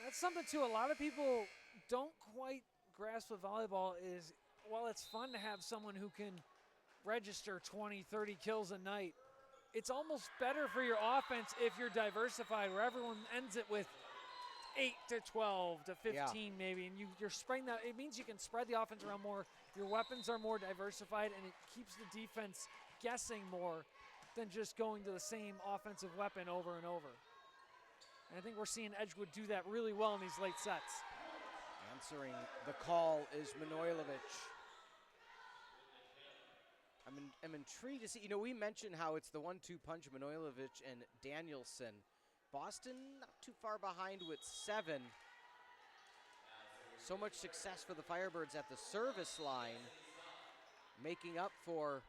That's something, too, a lot of people don't quite grasp with volleyball is, while it's fun to have someone who can register 20, 30 kills a night, it's almost better for your offense if you're diversified, where everyone ends it with 8 to 12 to 15 maybe, and you're spreading that. It means you can spread the offense around more. Your weapons are more diversified, and it keeps the defense guessing more than just going to the same offensive weapon over and over. And I think we're seeing Edgewood do that really well in these late sets. Answering the call is Manojlovic. I'm intrigued to see, you know, we mentioned how it's the 1-2 punch, Manojlovic and Danielson. Boston not too far behind with 7. So much success for the Firebirds at the service line, making up for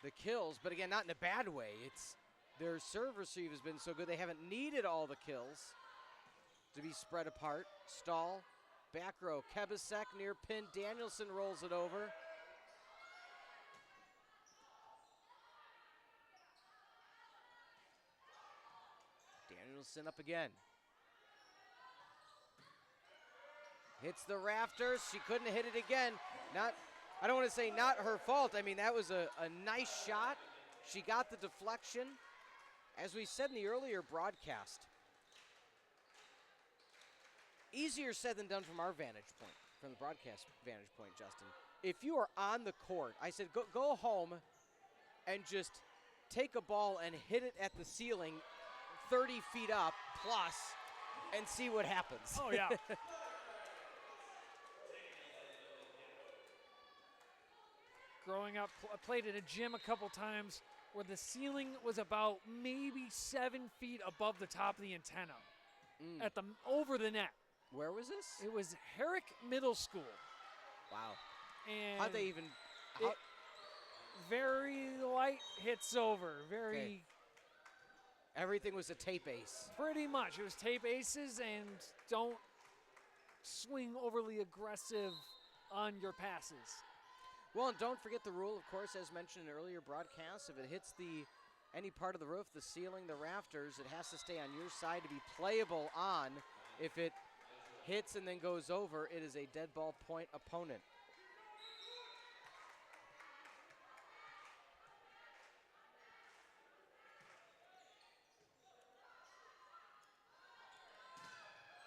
the kills, but again, not in a bad way. It's their serve receive has been so good they haven't needed all the kills to be spread apart. Stahl, back row, Kebasek near pin. Danielson rolls it over. Danielson up again. Hits the rafters. She couldn't hit it again. I don't want to say not her fault. I mean, that was a nice shot. She got the deflection. As we said in the earlier broadcast, easier said than done from our vantage point, from the broadcast vantage point, Justin. If you are on the court, I said go home and just take a ball and hit it at the ceiling 30 feet up plus and see what happens. Oh, yeah. Growing up, I played at a gym a couple times where the ceiling was about maybe 7 feet above the top of the antenna, over the net. Where was this? It was Herrick Middle School. Wow. And How'd they even? Very light hits over. Very. Everything was a tape ace. Pretty much. It was tape aces, and don't swing overly aggressive on your passes. Well, and don't forget the rule, of course, as mentioned in earlier broadcasts, if it hits any part of the roof, the ceiling, the rafters, it has to stay on your side to be playable on. If it hits and then goes over, it is a dead ball point opponent.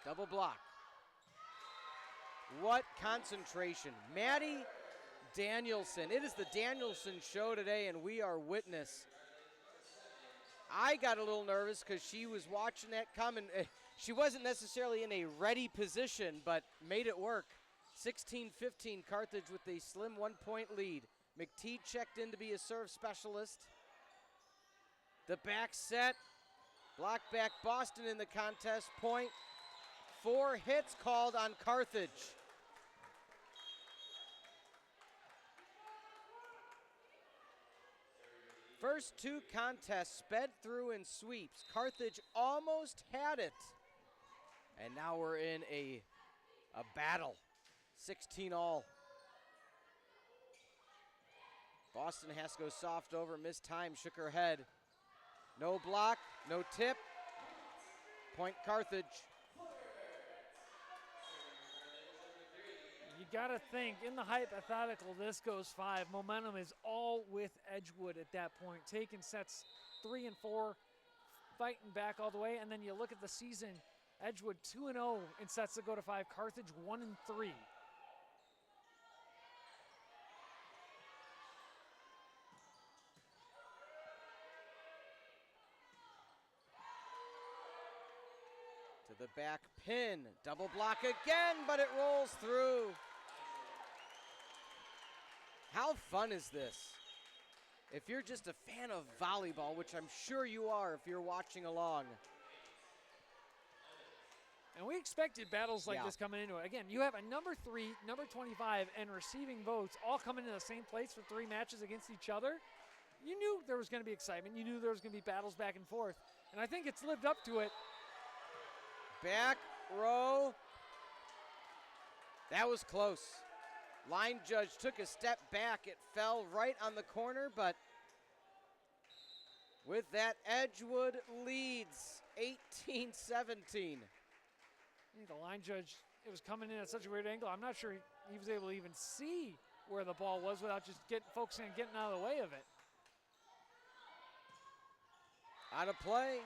Double block. What concentration. Maddie Danielson. It is the Danielson show today, and we are witness. I got a little nervous because she was watching that come, and she wasn't necessarily in a ready position, but made it work. 16-15, Carthage with a slim 1-point lead. McTee checked in to be a serve specialist. The back set. Block back Boston in the contest. Point. 4 hits called on Carthage. First 2 contests sped through in sweeps. Carthage almost had it. And now we're in a battle. 16 all. Boston has to go soft over, missed time, shook her head. No block, no tip. Point Carthage. You got to think, in the hypothetical, this goes 5. Momentum is all with Edgewood at that point, taking sets 3 and 4, fighting back all the way. And then you look at the season, Edgewood 2-0 in sets that go to 5, Carthage 1-3. The back pin, double block again, but it rolls through. How fun is this? If you're just a fan of volleyball, which I'm sure you are if you're watching along. And we expected battles like this coming into it. Again, you have a number 3, number 25, and receiving votes all coming into the same place for 3 matches against each other. You knew there was going to be excitement. You knew there was going to be battles back and forth. And I think it's lived up to it. Back row. That was close. Line judge took a step back. It fell right on the corner, but with that, Edgewood leads 18-17. I think the line judge, it was coming in at such a weird angle. I'm not sure he was able to even see where the ball was without just focusing on getting out of the way of it. Out of play.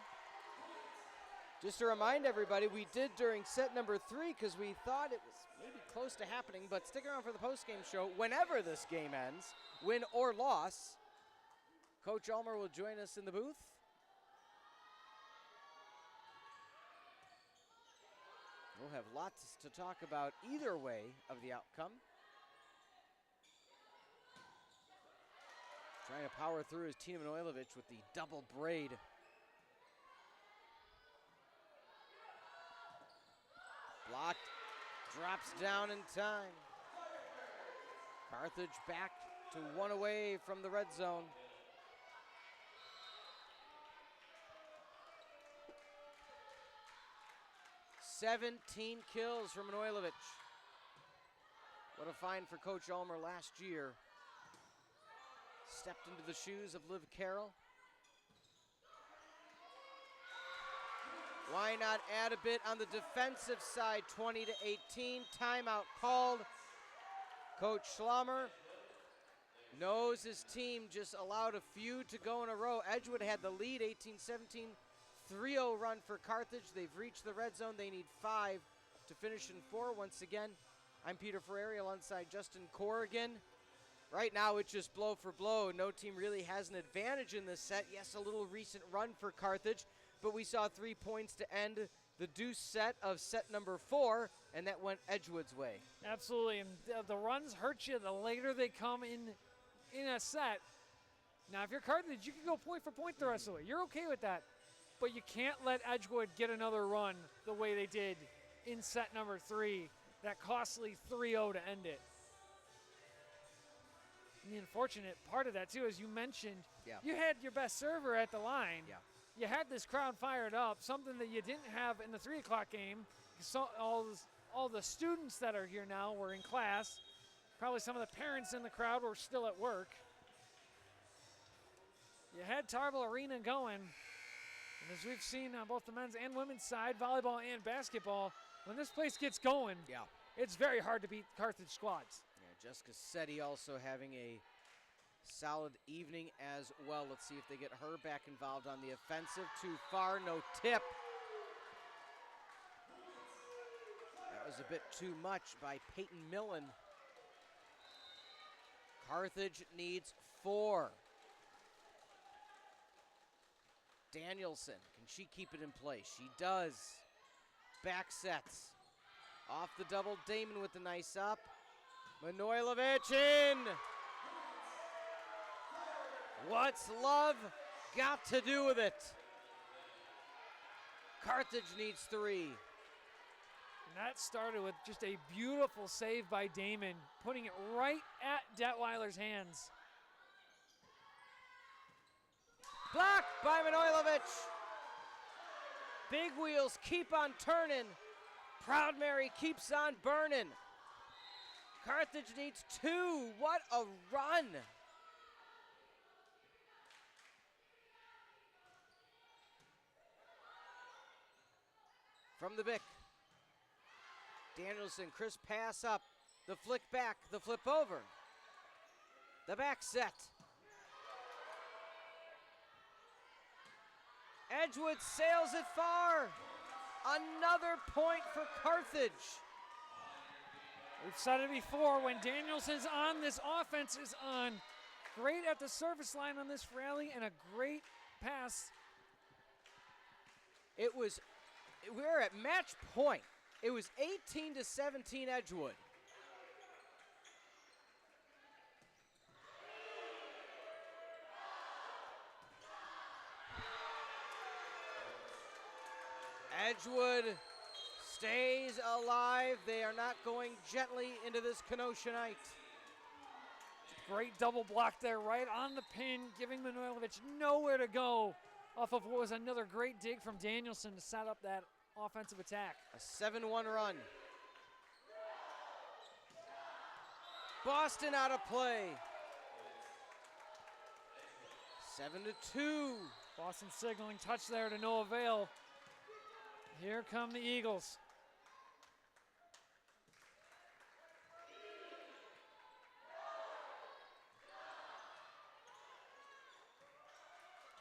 Just to remind everybody, we did during set number 3 because we thought it was maybe close to happening, but stick around for the postgame show. Whenever this game ends, win or loss, Coach Ulmer will join us in the booth. We'll have lots to talk about either way of the outcome. Trying to power through is Tina Manojlovic with the double braid. Blocked, drops down in time. Carthage back to 1 away from the red zone. "17 kills from Manojlovic. What a find for Coach Ulmer last year. Stepped into the shoes of Liv Carroll. Why not add a bit on the defensive side? 20-18, timeout called. Coach Schlummer knows his team just allowed a few to go in a row. Edgewood had the lead, 18-17, 3-0 run for Carthage. They've reached the red zone. They need 5 to finish in 4. Once again, I'm Peter Ferreri alongside Justin Corrigan. Right now, it's just blow for blow. No team really has an advantage in this set. Yes, a little recent run for Carthage, but we saw 3 points to end the deuce set of set number 4, and that went Edgewood's way. Absolutely, and the runs hurt you the later they come in a set. Now, if you're Carthage, you can go point for point the rest of the way. You're okay with that, but you can't let Edgewood get another run the way they did in set number 3, that costly 3-0 to end it. And the unfortunate part of that, too, as you mentioned, you had your best server at the line. You had this crowd fired up, something that you didn't have in the 3 o'clock game. So all the students that are here now were in class. Probably some of the parents in the crowd were still at work. You had Tarble Arena going. And as we've seen on both the men's and women's side, volleyball and basketball, when this place gets going, it's very hard to beat Carthage squads. Jessica Setti also having a solid evening as well. Let's see if they get her back involved on the offensive. Too far, no tip. That was a bit too much by Peyton Millen. Carthage needs 4. Danielson, can she keep it in play? She does. Back sets. Off the double, Damon with the nice up. Manojlovic in. What's love got to do with it? Carthage needs 3. And that started with just a beautiful save by Damon, putting it right at Detweiler's hands. Blocked by Manojlovic. Big wheels keep on turning. Proud Mary keeps on burning. Carthage needs 2. What a run. From the Bick. Danielson, crisp pass up. The flick back, the flip over. The back set. Edgewood sails it far. Another point for Carthage. We've said it before, when Danielson's on, this offense is on. Great at the service line on this rally and a great pass. It was we're at match point. It was 18-17 Edgewood. Edgewood stays alive. They are not going gently into this Kenosha night. Great double block there right on the pin, giving Manojlovic nowhere to go off of what was another great dig from Danielson to set up that offensive attack. A 7-1 run. Boston out of play. 7-2. Boston signaling touch there to no avail. Here come the Eagles.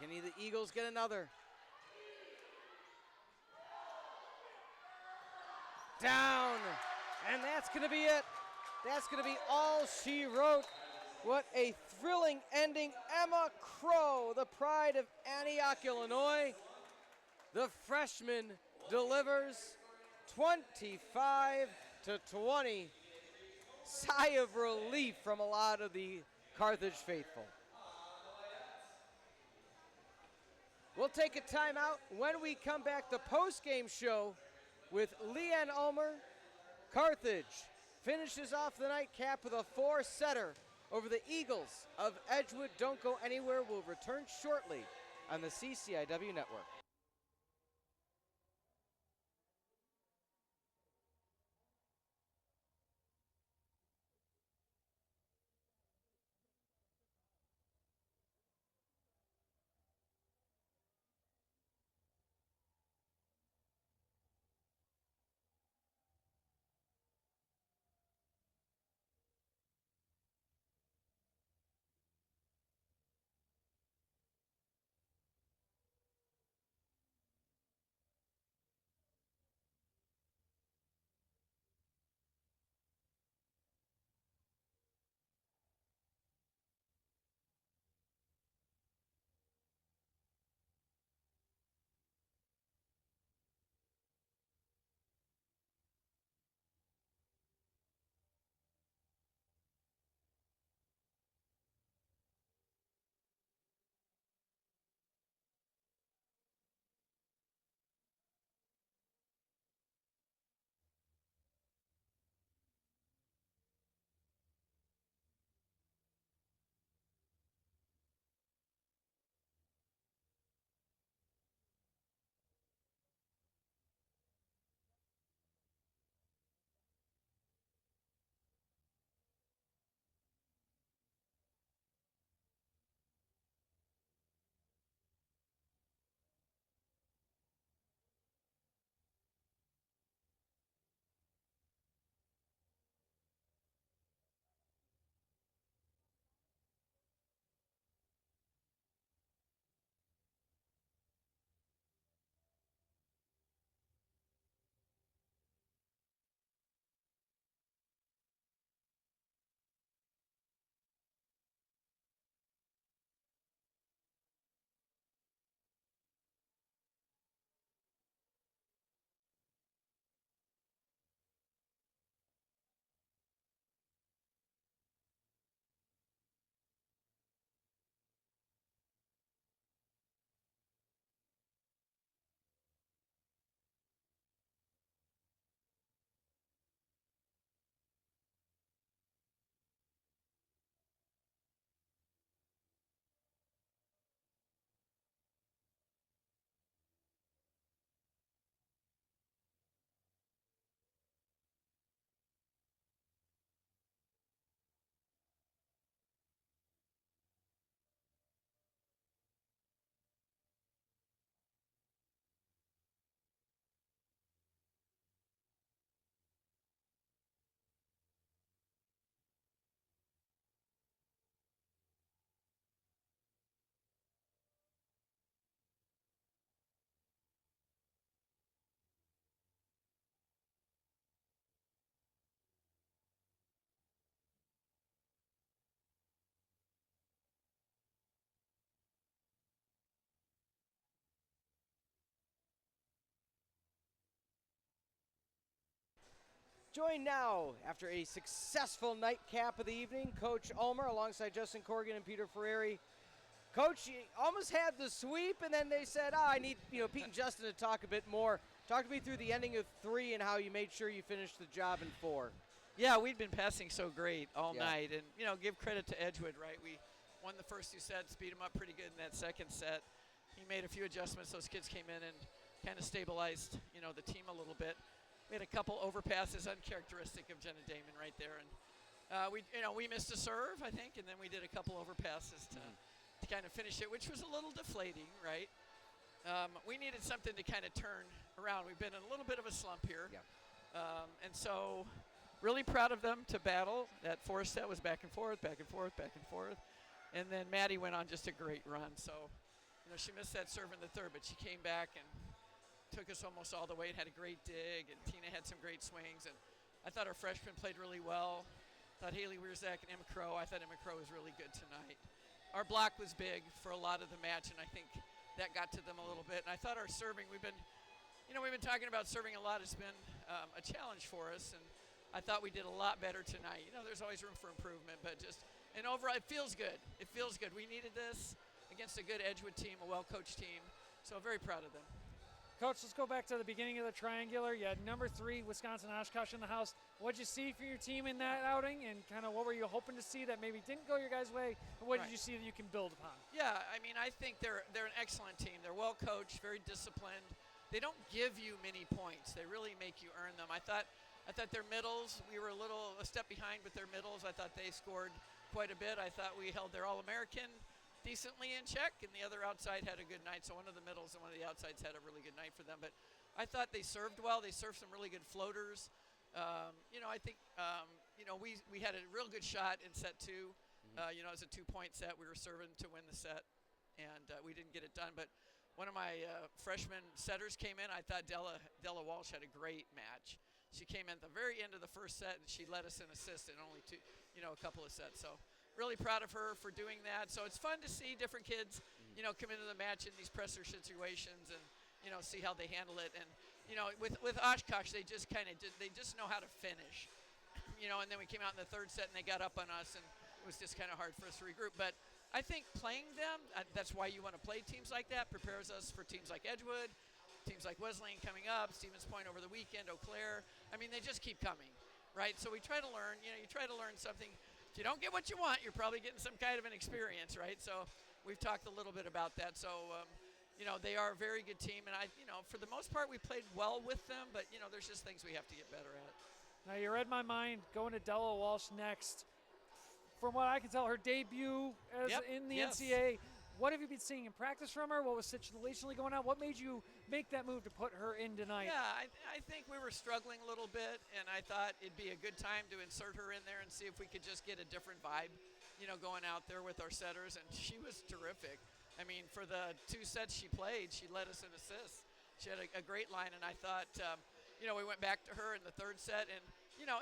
Can the Eagles get another? Down. And that's going to be it. That's going to be all she wrote. What a thrilling ending. Emma Crow, the pride of Antioch, Illinois. The freshman delivers 25-20. Sigh of relief from a lot of the Carthage faithful. We'll take a timeout. When we come back, the post-game show with Leanne Ulmer. Carthage finishes off the nightcap with a 4-setter over the Eagles of Edgewood. Don't go anywhere. We'll return shortly on the CCIW Network. Joined now, after a successful nightcap of the evening, Coach Ulmer alongside Justin Corrigan and Peter Ferreri. Coach, you almost had the sweep, and then they said, I need Pete and Justin to talk a bit more. Talk to me through the ending of 3 and how you made sure you finished the job in 4. Yeah, we'd been passing so great all night, and give credit to Edgewood, right? We won the first 2 sets, beat them up pretty good in that second set. He made a few adjustments. Those kids came in and kind of stabilized, the team a little bit. We had a couple overpasses uncharacteristic of Jenna Damon right there, and we missed a serve, I think, and then we did a couple overpasses to kind of finish it, which was a little deflating, right? We needed something to kind of turn around. We've been in a little bit of a slump here, and so really proud of them to battle. That 4th set was back and forth, back and forth, back and forth, and then Maddie went on just a great run. So, she missed that serve in the 3rd, but she came back and took us almost all the way and had a great dig, and Tina had some great swings, and I thought our freshmen played really well. Thought Haley Wierzak and Emma Crow, I thought Emma Crow was really good tonight. Our block was big for a lot of the match, and I think that got to them a little bit. And I thought our serving, we've been talking about serving a lot. It's been a challenge for us, and I thought we did a lot better tonight. There's always room for improvement, but and overall, it feels good. It feels good. We needed this against a good Edgewood team, a well-coached team, so very proud of them. Coach, let's go back to the beginning of the triangular. You had number 3, Wisconsin Oshkosh in the house. What'd you see for your team in that outing, and kind of what were you hoping to see that maybe didn't go your guys' way, and what did you see that you can build upon? Yeah, I think they're an excellent team. They're well coached, very disciplined. They don't give you many points. They really make you earn them. I thought their middles, we were a step behind with their middles. I thought they scored quite a bit. I thought we held their All-American decently in check, and the other outside had a good night. So one of the middles and one of the outsides had a really good night for them. But I thought they served well. They served some really good floaters. I think we had a real good shot in set 2. It was a 2-point set. We were serving to win the set, and we didn't get it done. But one of my freshman setters came in. I thought Della Walsh had a great match. She came in at the very end of the first set, and she led us in assists in only a couple of sets. So really proud of her for doing that. So it's fun to see different kids, come into the match in these pressure situations and, see how they handle it. And, with Oshkosh, they just know how to finish, and then we came out in the 3rd set and they got up on us, and it was just kind of hard for us to regroup. But I think playing them, that's why you want to play teams like that, prepares us for teams like Edgewood, teams like Wesleyan coming up, Stevens Point over the weekend, Eau Claire. I mean, they just keep coming, right? So we try to learn, you try to learn something. If you don't get what you want, you're probably getting some kind of an experience, right? So we've talked a little bit about that. So, they are a very good team. And for the most part, we played well with them, but, there's just things we have to get better at. Now, you read my mind going to Della Walsh next. From what I can tell, her debut in the NCAA. What have you been seeing in practice from her? What was situationally going on? What made you make that move to put her in tonight? Yeah, I think we were struggling a little bit, and I thought it'd be a good time to insert her in there and see if we could just get a different vibe, going out there with our setters, and she was terrific. I mean, for the 2 sets she played, she led us in assists. She had a great line, and I thought, we went back to her in the 3rd set, and,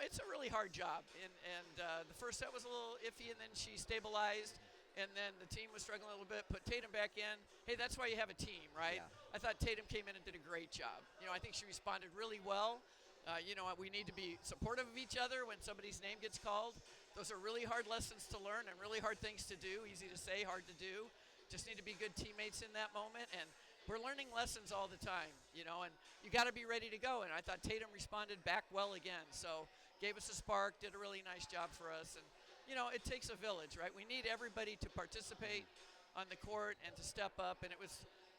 it's a really hard job. And the first set was a little iffy, and then she stabilized. And then the team was struggling a little bit, put Tatum back in. Hey, that's why you have a team, right? Yeah. I thought Tatum came in and did a great job. I think she responded really well. We need to be supportive of each other when somebody's name gets called. Those are really hard lessons to learn and really hard things to do. Easy to say, hard to do. Just need to be good teammates in that moment. And we're learning lessons all the time, and you got to be ready to go. And I thought Tatum responded back well again. So gave us a spark, did a really nice job for us. And it takes a village, right? We need everybody to participate on the court and to step up. And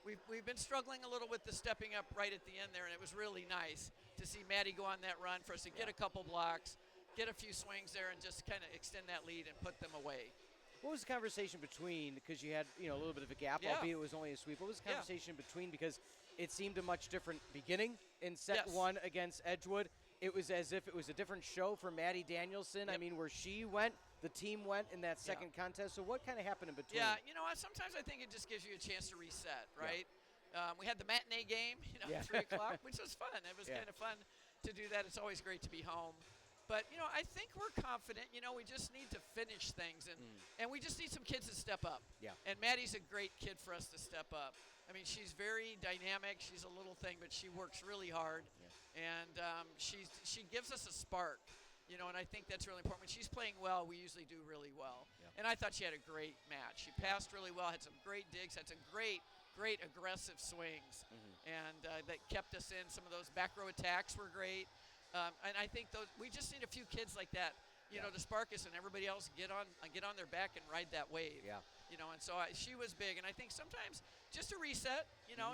we've been struggling a little with the stepping up right at the end there, and it was really nice to see Maddie go on that run for us to get a couple blocks, get a few swings there, and just kind of extend that lead and put them away. What was the conversation between, because you had a little bit of a gap, albeit it was only a sweep. What was the conversation between, because it seemed a much different beginning in set 1 against Edgewood. It was as if it was a different show for Maddie Danielson. I mean, where she went, the team went in that second contest. So what kind of happened in between? Yeah, sometimes I think it just gives you a chance to reset, right? We had the matinee game, 3 o'clock, which was fun. It was kind of fun to do that. It's always great to be home. But, I think we're confident. We just need to finish things, and we just need some kids to step up. Yeah. And Maddie's a great kid for us to step up. I mean, she's very dynamic. She's a little thing, but she works really hard. Yeah. And she gives us a spark, and I think that's really important. When she's playing well, we usually do really well. Yeah. And I thought she had a great match. She passed really well, had some great digs, had some great aggressive swings, and that kept us in. Some of those back row attacks were great. And I think we just need a few kids like that, to spark us, and everybody else get on their back and ride that wave. Yeah. And so she was big, and I think sometimes just a reset,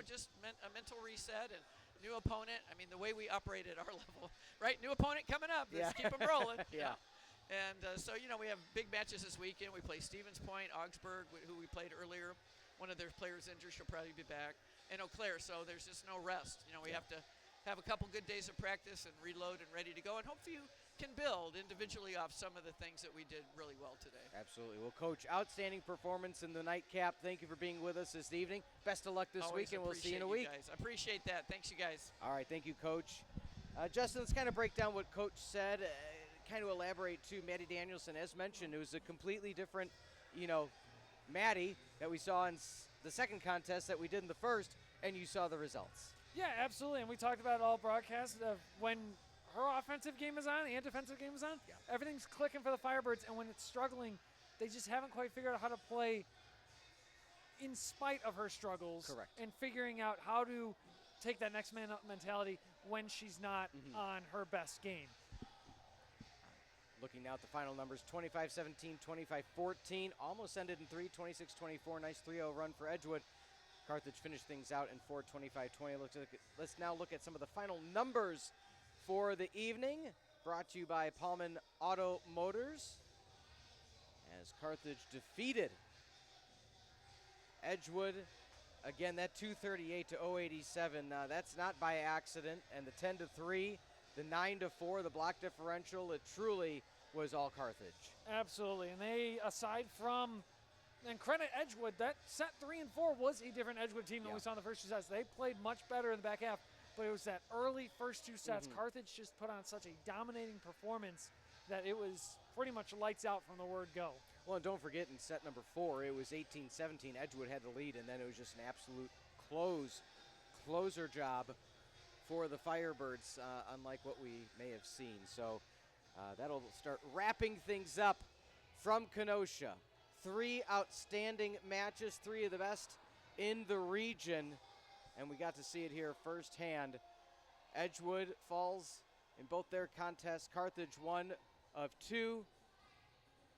just a mental reset and new opponent. I mean, the way we operate at our level, right? New opponent coming up. Let's keep them rolling. Yeah. And so we have big matches this weekend. We play Stevens Point, Augsburg, who we played earlier. One of their players injured. She'll probably be back. And Eau Claire. So there's just no rest. We have to have a couple good days of practice and reload and ready to go. And hopefully you can build individually off some of the things that we did really well today. Absolutely. Well, Coach, outstanding performance in the nightcap. Thank you for being with us this evening. Best of luck this week, and we'll see you in a week. Guys. I appreciate that. Thanks, you guys. All right. Thank you, Coach. Justin, let's kind of break down what Coach said, kind of elaborate too. Maddie Danielson, as mentioned, it was a completely different, Maddie that we saw in the second contest that we did in the first, and you saw the results. Yeah, absolutely. And we talked about it all broadcast of when her offensive game is on and defensive game is on, everything's clicking for the Firebirds. And when it's struggling, they just haven't quite figured out how to play in spite of her struggles. Correct. And figuring out how to take that next man up mentality when she's not on her best game. Looking now at the final numbers, 25-17, 25-14, almost ended in 3, 26-24, nice 3-0 run for Edgewood. Carthage finished things out in 4, 25-20. Let's now look at some of the final numbers for the evening, brought to you by Paulman Auto Motors, as Carthage defeated Edgewood. Again, that 238 to 087, that's not by accident. And the 10-3, the 9-4, the block differential, it truly was all Carthage. Absolutely. And they, aside from, and credit Edgewood, that set 3 and 4 was a different Edgewood team than we saw in the first two sets. They played much better in the back half, but it was that early first two sets. Carthage just put on such a dominating performance that it was pretty much lights out from the word go. Well, and don't forget, in set number 4, it was 18-17. Edgewood had the lead, and then it was just an absolute closer job for the Firebirds, unlike what we may have seen. So that'll start wrapping things up from Kenosha. 3 outstanding matches, 3 of the best in the region, and we got to see it here firsthand. Edgewood falls in both their contests. Carthage 1 of 2,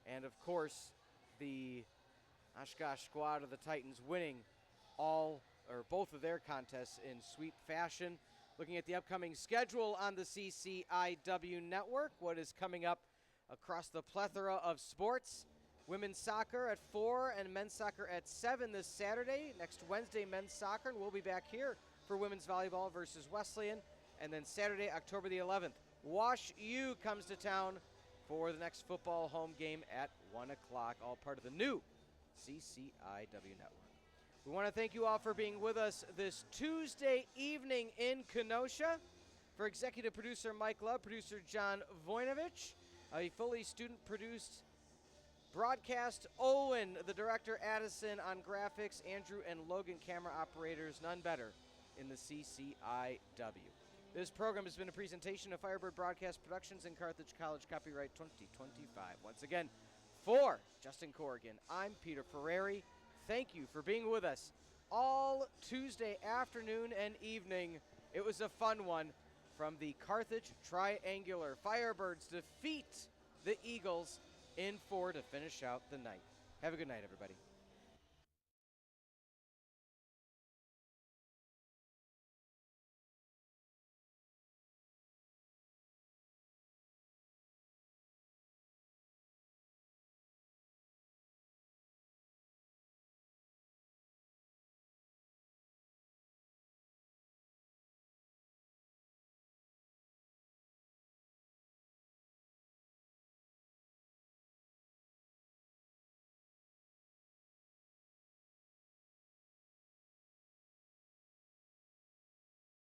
and of course the Oshkosh squad of the Titans winning both of their contests in sweep fashion. Looking at the upcoming schedule on the CCIW network, what is coming up across the plethora of sports. Women's soccer at 4 and men's soccer at 7 this Saturday. Next Wednesday, men's soccer, and we'll be back here for women's volleyball versus Wesleyan. And then Saturday, October the 11th, Wash U comes to town for the next football home game at 1 o'clock, all part of the new CCIW network. We want to thank you all for being with us this Tuesday evening in Kenosha. For executive producer Mike Love, producer John Voinovich, a fully student-produced broadcast, Owen, the director, Addison on graphics, Andrew and Logan camera operators, none better in the CCIW. This program has been a presentation of Firebird Broadcast Productions and Carthage College, copyright 2025. Once again, for Justin Corrigan, I'm Peter Ferreri. Thank you for being with us all Tuesday afternoon and evening. It was a fun one from the Carthage Triangular. Firebirds defeat the Eagles in 4 to finish out the night. Have a good night, everybody.